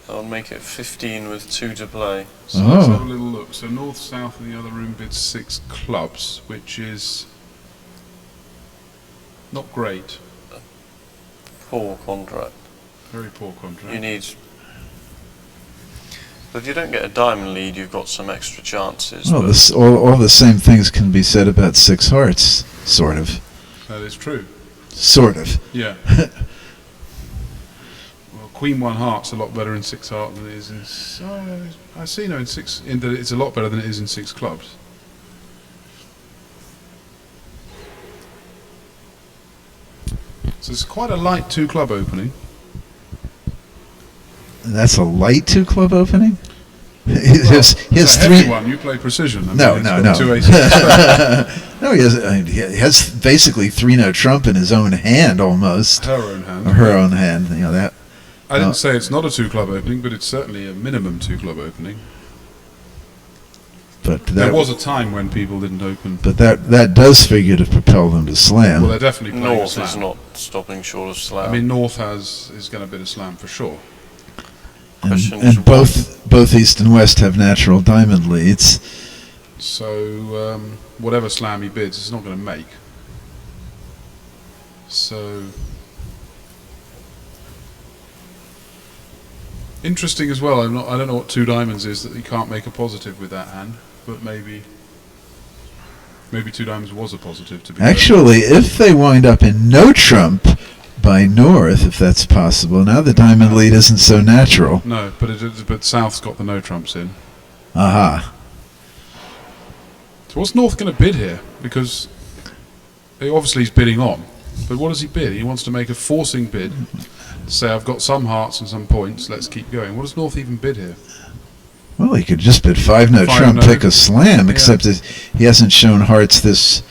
that'll make it 15 with 2 to play. So let's Oh. have a little look. So north, south, and the other room bids 6 clubs, which is not great. Poor contract. Very poor contract. You need. But if you don't get a diamond lead, you've got some extra chances. Well, but all the same things can be said about 6 hearts, sort of. That is true. Sort of. Yeah. Well, Queen 1 heart's a lot better in 6 heart than it is in. I see. No, in 6. In that it's a lot better than it is in 6 clubs. So it's quite a light 2 club opening. That's a light 2 club opening? he Well, has it's a 3. heavy one. You play precision. No. It's got 2 aces. No, he has basically 3-note trump in his own hand almost. Her own hand. Or her own hand. You know that. I didn't say it's not a 2 club opening, but it's certainly a minimum 2 club opening. But There that was a time when people didn't open. But that does figure to propel them to slam. Well, they're definitely playing a North slam. is not stopping short of slam. I mean, North is going to bid a slam for sure. Question is and both East and West have natural diamond leads. So whatever slam he bids, it's not going to make. So interesting as well. I don't know what 2 diamonds is that he can't make a positive with that hand, but maybe 2 diamonds was a positive to be. Actually, if they wind up in no trump by North, if that's possible, now the diamond lead isn't so natural. No, but South's got the no trumps in. Aha. So what's North going to bid here? Because obviously he's bidding on, but what does he bid? He wants to make a forcing bid. Say I've got some hearts and some points. Let's keep going. What does North even bid here? Well, he could just bid 5-note trump, 5-note. pick a slam, Yeah. except that he hasn't shown hearts this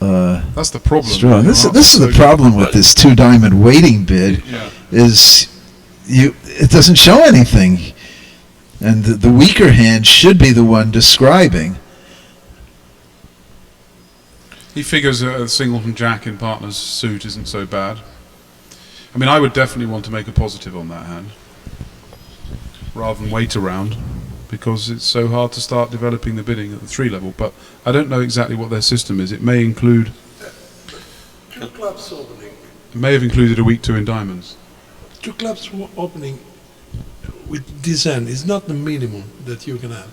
That's the problem. strong. This Hearts is are the so problem with this 2-diamond waiting bid. good. Yeah. Is it doesn't show anything, and the weaker hand should be the one describing. He figures a singleton jack in partner's suit isn't so bad. I mean, I would definitely want to make a positive on that hand, rather than wait around, because it's so hard to start developing the bidding at the 3 level. But I don't know exactly what their system is. It may include... 2 clubs opening. It may have included a weak 2 in diamonds. 2 clubs opening with this hand is not the minimum that you can have.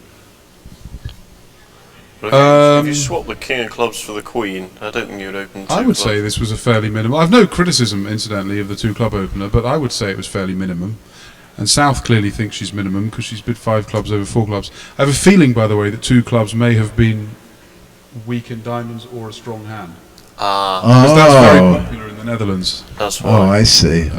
But if you swap the king of clubs for the queen, I don't think you'd open 2 I would clubs. say this was a fairly minimal... I've no criticism, incidentally, of the 2 club opener, but I would say it was fairly minimum. And South clearly thinks she's minimum because she's bid 5 clubs over 4 clubs. I have a feeling, by the way, that 2 clubs may have been weak in diamonds or a strong hand. Because that's very popular in the Netherlands. That's why. Oh, I see.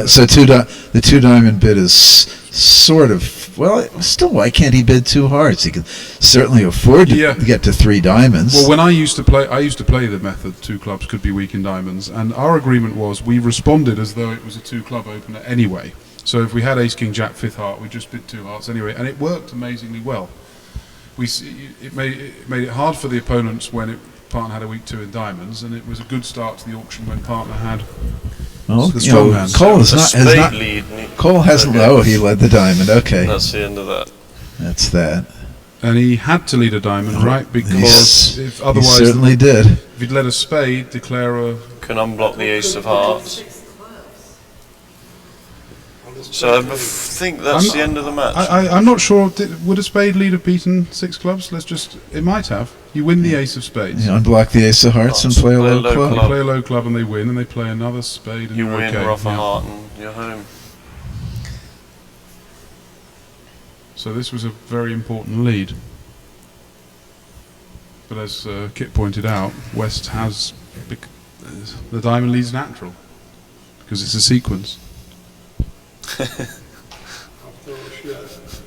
So the 2 diamond bid is sort of, well, still, why can't he bid 2 hearts? He can certainly afford to get to 3 diamonds. Well, when I used to play the method 2 clubs could be weak in diamonds, and our agreement was we responded as though it was a 2 club opener anyway. So if we had ace king jack 5th heart, we just bid 2 hearts anyway, and it worked amazingly well. It made it hard for the opponents when partner had a weak 2 in diamonds, and it was a good start to the auction when partner had the strong hand. Cole hasn't. Oh, he led the diamond. Okay, that's the end of that. That's that. And he had to lead a diamond, right? Because if otherwise, he certainly did. If he'd led a spade, declare a... Can unblock the ace of hearts. So I think that's the end of the match. I'm not sure. Would a spade lead have beaten 6 clubs? It might have. You win the ace of spades. You unblock the ace of hearts and play a low club. You play a low club and they win, and they play another spade and you you're win, okay. rough a heart and you're home. So this was a very important lead. But as Kit pointed out, West has... the diamond leads natural, because it's a sequence.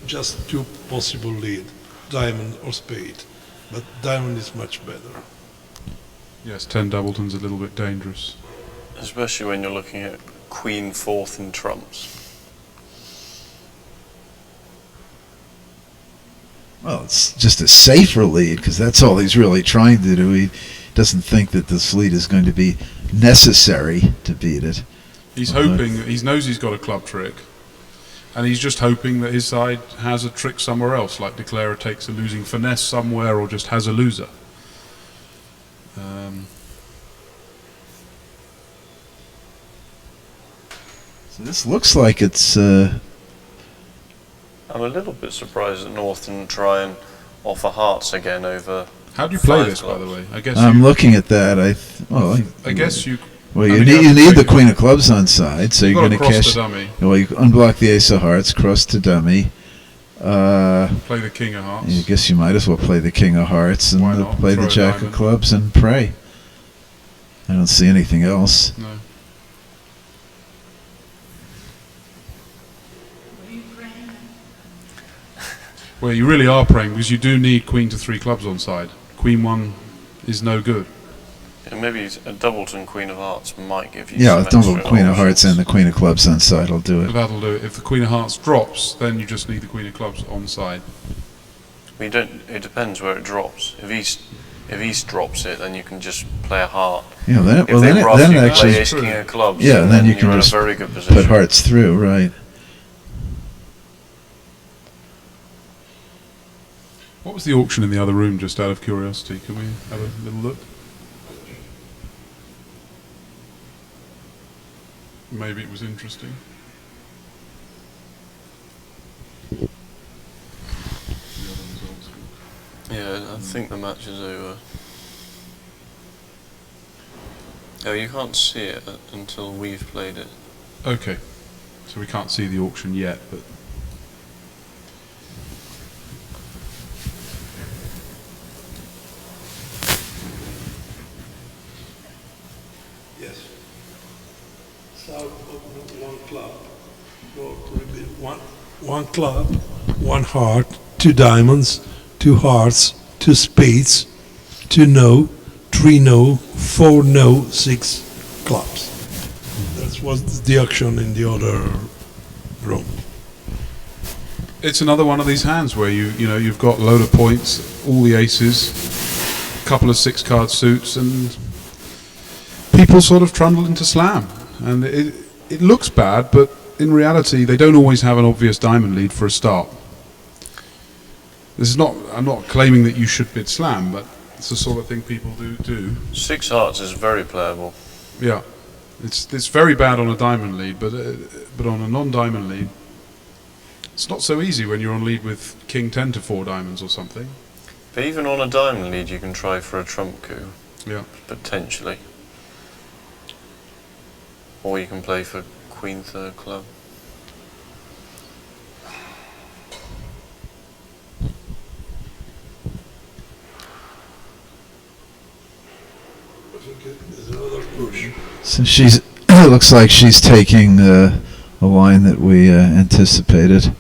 Just 2 possible lead, diamond or spade, but diamond is much better. Yes, 10 doubleton's a little bit dangerous, especially when you're looking at queen 4th in trumps. Well, it's just a safer lead because that's all he's really trying to do. He doesn't think that this lead is going to be necessary to beat it. He's hoping, he knows he's got a club trick, and he's just hoping that his side has a trick somewhere else, like declarer takes a losing finesse somewhere, or just has a loser. So this looks like it's... I'm a little bit surprised that North didn't try and offer hearts again over... How do you play this, by the way? I guess I'm looking at that. I guess you... Well, you need the queen of clubs on side, so you're going to cash. The dummy. Well, you unblock the ace of hearts, cross to dummy. Play the king of hearts. I guess you might as well play the king of hearts and play the jack of clubs and pray. I don't see anything else. No. What are you praying? Well, you really are praying, because you do need queen to 3 clubs on side. Queen 1 is no good. Yeah, maybe a doubleton queen of hearts might give you a some double queen of hearts and the queen of clubs on side will do it. That'll do it. If the queen of hearts drops, then you just need the queen of clubs on side. We don't. It depends where it drops. If East drops it, then you can just play a heart. Yeah, then actually, play ace king of clubs. Yeah, then you can just in a very good position. Put hearts through, right? What was the auction in the other room, just out of curiosity? Can we have a little look? Maybe it was interesting. Yeah, I think the match is over. Oh, you can't see it until we've played it. Okay, so we can't see the auction yet, but... Yes. South opened 1 club. One club, 1 heart, 2 diamonds, 2 hearts, 2 spades, 2 no, 3 no, 4 no, 6 clubs. That was the auction in the other room. It's another one of these hands where you've got a load of points, all the aces, couple of 6-card suits, and people sort of trundle into slam. And it looks bad, but in reality, they don't always have an obvious diamond lead for a start. This is not. I'm not claiming that you should bid slam, but it's the sort of thing people do. 6 hearts is very playable. Yeah, it's very bad on a diamond lead, but on a non-diamond lead, it's not so easy when you're on lead with King 10 to 4 diamonds or something. But even on a diamond lead, you can try for a trump coup. Yeah. Potentially. Or you can play for Queen 3rd club. So she's looks like she's taking a line that we anticipated.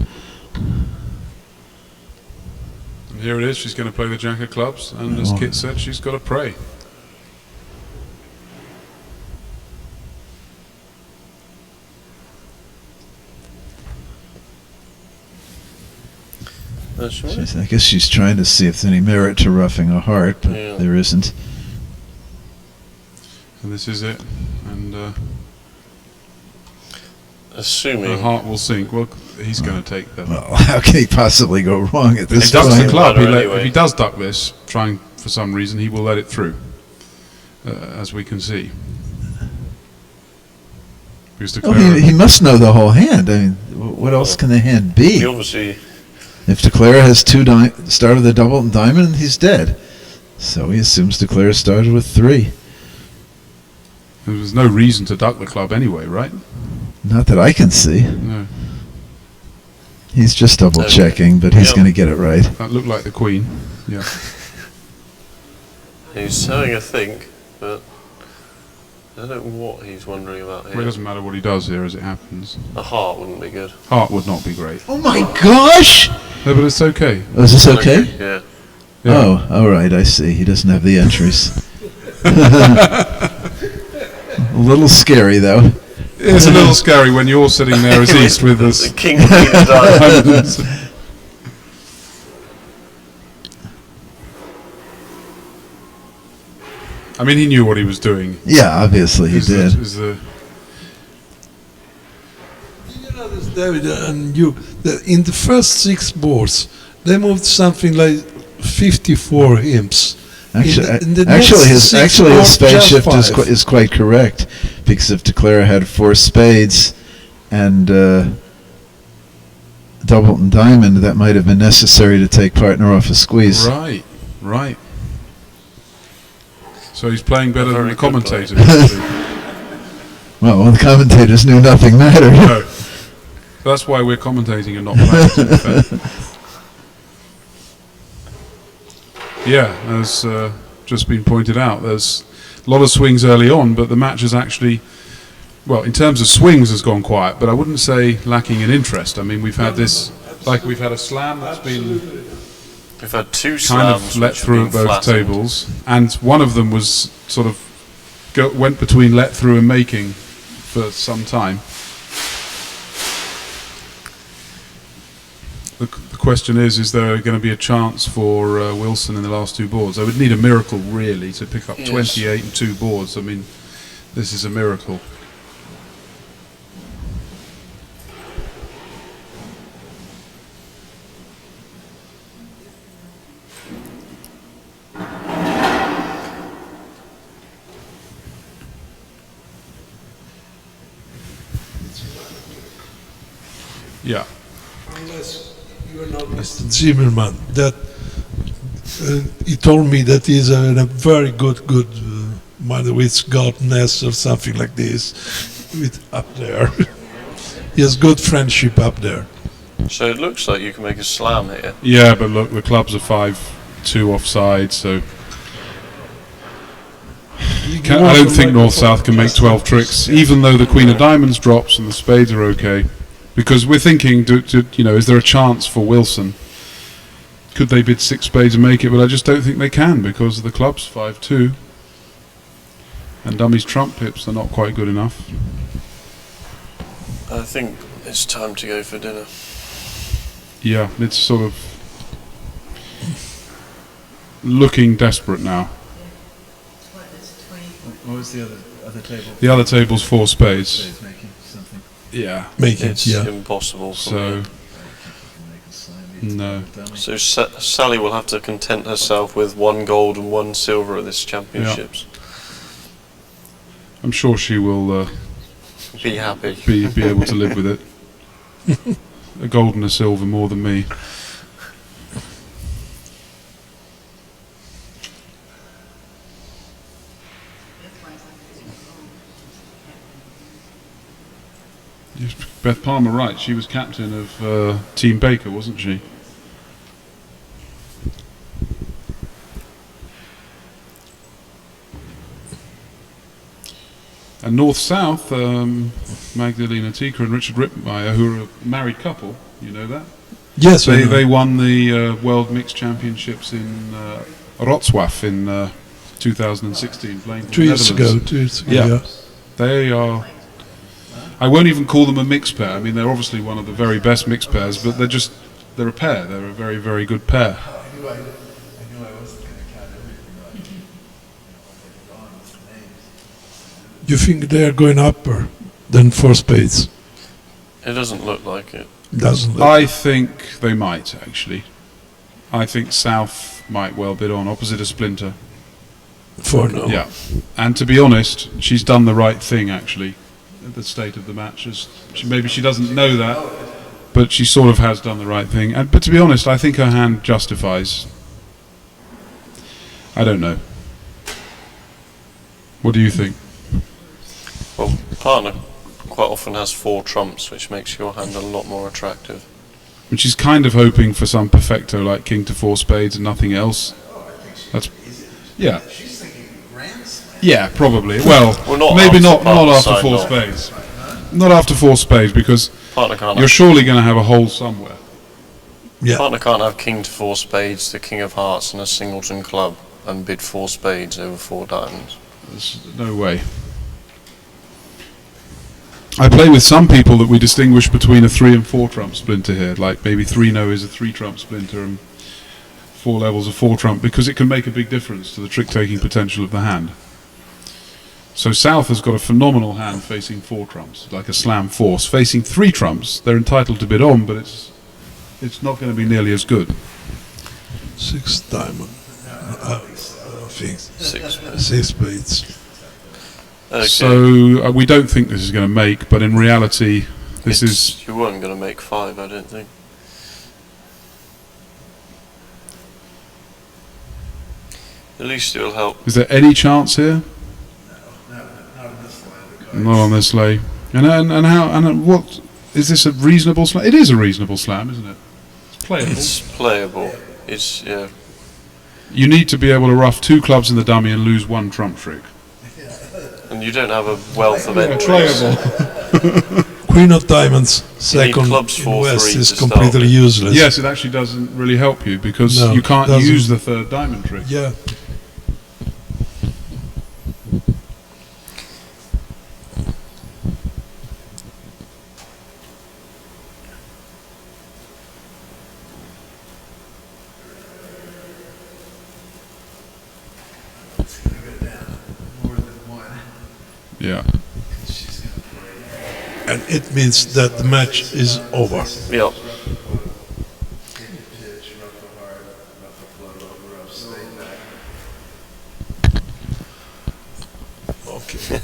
And here it is. She's going to play the Jack of clubs, and as Kit said, she's got to pray. I guess she's trying to see if there's any merit to roughing a heart, but there isn't. And this is it. And assuming the heart will sink. Well, he's going to take them. Well, how can he possibly go wrong at this If he ducks the point? club, Anyway. if he does duck this, trying for some reason, he will let it through, as we can see. Because He must know the whole hand. I mean, what else can the hand be? he obviously If DeClaire has started the double and diamond, he's dead. So he assumes DeClaire started with 3. There was no reason to duck the club anyway, right? Not that I can see. No. He's just double checking, but he's going to get it right. That looked like the Queen. Yeah. he's having a think, but I don't know what he's wondering about Well, it here. doesn't matter what he does here as it happens. A heart wouldn't be good. Heart would not be great. Oh my gosh! No, but it's okay. Oh, is this okay? Yeah. Yeah. Oh, all right, I see. He doesn't have the entries. A little scary, though. It's a little scary when you're sitting there as East with The us. king queen of diamonds. I mean, he knew what he was doing. Yeah, obviously he did. You know this, David, and you, that in the first 6 boards, they moved something like 54 imps. Actually, In the actually, next his 6 boards, spade just shift 5. is quite correct, because if DeClaire had 4 spades and double and diamond, that might have been necessary to take partner off a squeeze. Right, right. So he's playing better than Very the good commentator. Well, the commentators knew nothing mattered. No. That's why we're commentating and not playing, to be fair. Yeah, as just been pointed out, there's a lot of swings early on, but the match has actually, well, in terms of swings, has gone quiet, but I wouldn't say lacking in interest. I mean, we've had this, like we've had a slam that's been We've had 2 slams kind of let which have through been at both flattened. tables, and one of them was sort of went between let through and making for some time. The question is there going to be a chance for Wilson in the last 2 boards? I would need a miracle, really, to pick up Yes. 28 and 2 boards. I mean, this is a miracle. Yeah. Unless you are not Mr. Zimmerman, that he told me that he's a very good mother with godness or something like this, with up there. He has good friendship up there. So it looks like you can make a slam here. Yeah, but look, the clubs are 5-2 offside, so I don't think North-South can make 12 tricks, even though the Queen of Diamonds drops and the spades are okay. Because we're thinking, is there a chance for Wilson? Could they bid 6 spades and make it? But I just don't think they can, because the club's 5-2. And Dummy's trump pips are not quite good enough. I think it's time to go for dinner. Yeah, it's sort of... looking desperate now. What was the other table? The other table's 4 spades. Spades making something. Yeah. It's Yeah. impossible for So, me. no. So Sally will have to content herself with 1 gold and 1 silver at this championships. I'm sure she will Be happy. be able to live with it. A gold and a silver more than me. Yes, Beth Palmer, right? She was captain of Team Baker, wasn't she? And north-south, Magdalena Tika and Richard Rittmeyer, who are a married couple, you know that? Yes, I know. They won the World Mixed Championships in Wrocław in 2016, playing for 2 the years ago. Netherlands. 2 years ago. Yeah. Yeah. They are. I won't even call them a mixed pair. I mean, they're obviously one of the very best mixed pairs, but they're a pair. They're a very, very good pair. I knew I wasn't going to count everything. You think they are going upper than 4 spades? It doesn't look like it. Doesn't it? I think they might, actually. I think South might well bid on, opposite a Splinter. For now. Yeah. And to be honest, she's done the right thing, actually, at the state of the match. Maybe she doesn't know that, but she sort of has done the right thing. But to be honest, I think her hand justifies. I don't know. What do you think? Well, partner quite often has 4 trumps, which makes your hand a lot more attractive. And she's kind of hoping for some perfecto like king to 4 spades and nothing else. That's yeah. She's thinking Grand Slam. Yeah, probably. Well, not maybe after not after side 4 off. spades. Not after 4 spades, because Partner can't. you're surely going to have a hole somewhere. Yeah. Partner can't have king to 4 spades, the king of hearts, and a singleton club, and bid 4 spades over 4 diamonds. There's no way. I play with some people that we distinguish between a 3 and 4 trump splinter here, like maybe 3-no is a 3 trump splinter and 4 levels a 4 trump, because it can make a big difference to the trick-taking potential of the hand. So South has got a phenomenal hand facing 4 trumps, like a slam force. Facing 3 trumps, they're entitled to bid on, but it's not going to be nearly as good. 6 diamond. I think 6 6 spades. Okay. So we don't think this is going to make, but in reality, this is... You weren't going to make 5, I don't think. At least it'll help. Is there any chance here? Not on this lay. And how? And what? Is this a reasonable slam? It is a reasonable slam, isn't it? It's playable. It's playable. It's, yeah. You need to be able to ruff 2 clubs in the dummy and lose 1 trump trick. And you don't have a wealth of entries. Playable. Queen of diamonds, second clubs in 4-3 West, is to start completely with. useless. Yes, it actually doesn't really help you because No, you can't doesn't. use the 3rd diamond trick. Yeah. Yeah. And it means that the match is over. Yep. Okay.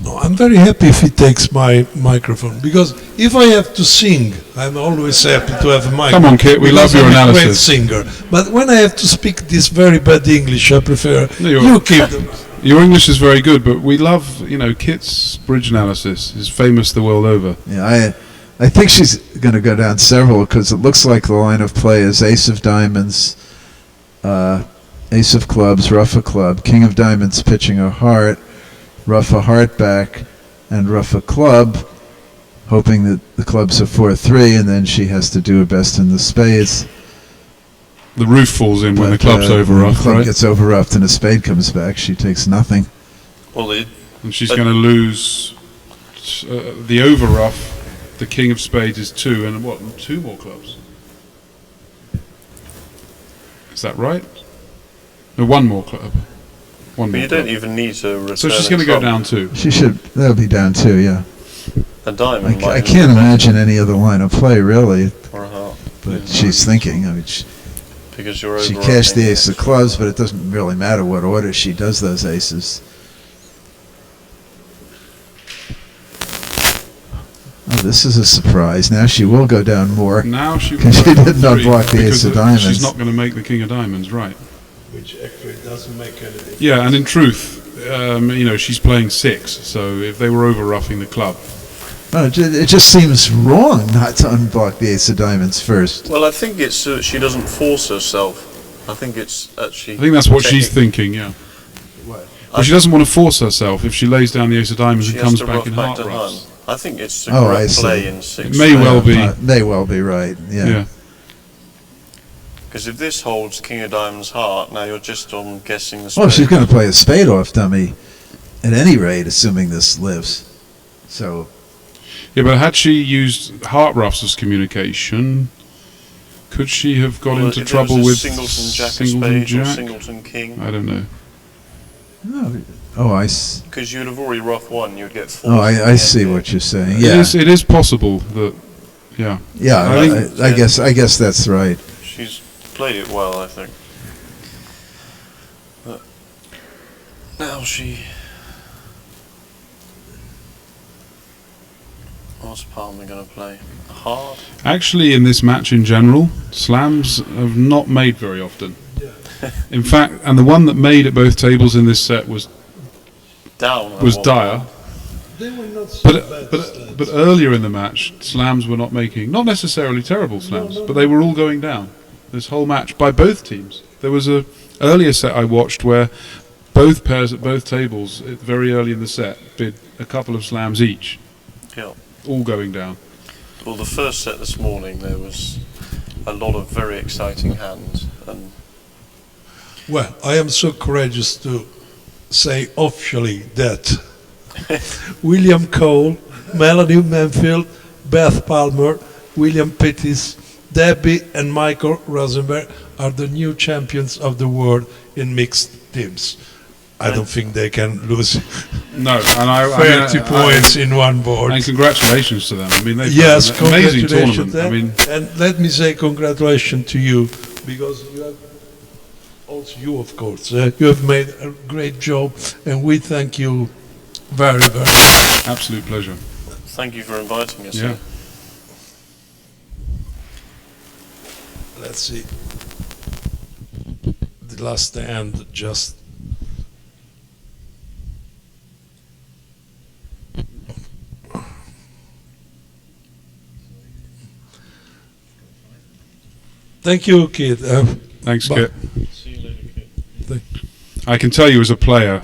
No, I'm very happy if he takes my microphone, because if I have to sing, I'm always happy to have a microphone. Come on, Kit, we love because your I'm a great analysis. singer. But when I have to speak this very bad English, I prefer No, you keep them. Your English is very good, but we love, Kit's bridge analysis is famous the world over. Yeah, I think she's going to go down several because it looks like the line of play is ace of diamonds, ace of clubs, ruff a club, king of diamonds pitching a heart, ruff a heart back, and ruff a club, hoping that the club's a 4-3, and then she has to do her best in the spades. The roof falls in when the But, club's over when rough, the club right? gets over roughed and a spade comes back, she takes nothing. Well, And she's going to lose the over rough. The king of spades is 2, and what? 2 more clubs. Is that right? No, one more club. One But more you don't club. even need to return. So she's a going to go trump. down 2. She should. That'll be down 2. Yeah. A diamond. I can't imagine any other line of play really. Or a heart. But she's thinking. I mean, Because you're she over. cashed the ace of clubs, but it doesn't really matter what order she does those aces. Oh, this is a surprise. Now she will go down more. Now she will Because she go down didn't 3, unblock the because ace of diamonds. She's not going to make the king of diamonds, right? Which actually doesn't make any difference. Yeah, and in truth, she's playing 6, so if they were over roughing the club. Oh, it just seems wrong not to unblock the ace of diamonds first. Well, I think it's she doesn't force herself. I think it's actually. I think that's what she's thinking, yeah. But she doesn't want to force herself if she lays down the ace of diamonds and comes back in heart roughs. I think it's the I correct see. play in 6. It may well be. May well be right. Yeah. Because if this holds king of diamonds heart, now you're just on guessing the spade. Well, she's going to play a spade off dummy, at any rate, assuming this lives. So. Yeah, but had she used heart roughs as communication, could she have got into if there was trouble a with singleton jack of singleton spades or jack? singleton king? I don't know. No. Oh, Because you'd have already rough 1, you'd get 4. Oh, I see what you're saying. Yeah. It is possible that. Yeah. Yeah, I guess that's right. She's played it well, I think. But now what's Palmer going to play? A heart? Actually, in this match in general, slams have not made very often. In fact, and the one that made at both tables in this set was Down. dire. They were not so bad. But earlier in the match, slams were not making, not necessarily terrible slams, but they were all going down. This whole match by both teams. There was a earlier set I watched where both pairs at both tables, very early in the set, bid a couple of slams each. Yeah. All going down. Well, the first set this morning, there was a lot of very exciting hands. And Well, I am so courageous to say officially that William Cole, Melanie Manfield, Beth Palmer, William Pittis, Debbie and Michael Rosenberg are the new champions of the world in mixed teams. I don't think they can lose No, and 30 points in one board. And congratulations to them. I mean, they've Yes, had an amazing congratulations. tournament. I mean, And let me say congratulations to you, because you have, also you of course, you have made a great job, and we thank you very, very much. absolute pleasure. thank you for inviting us. Yeah. Let's see. The last hand just. Thank you, kid. Thanks, Bye. Kit. See you later, kid. I can tell you as a player,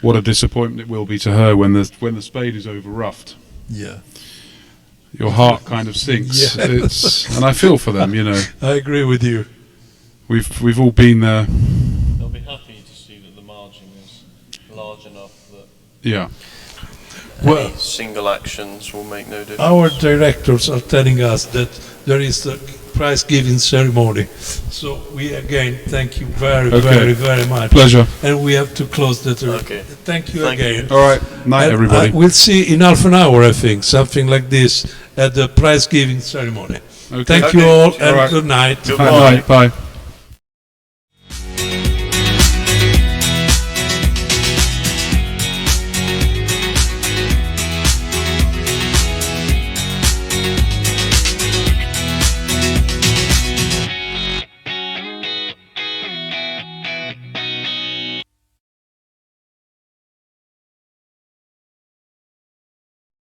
what a disappointment it will be to her when the spade is over roughed. Yeah. Your heart kind of sinks. Yeah. And I feel for them, I agree with you. We've all been there. They'll be happy to see that the margin is large enough that Yeah. Well, any single actions will make no difference. our directors are telling us that there is a prize giving ceremony. So we again thank you very, Okay. very, very much. Pleasure. And we have to close the tour. Okay. Thank you Thank you. again. All right. Night, And everybody. we'll see in half an hour, I think, something like this at the prize giving ceremony. Okay. Thank you Okay. all, All and right. good night. Goodbye. Night. Bye.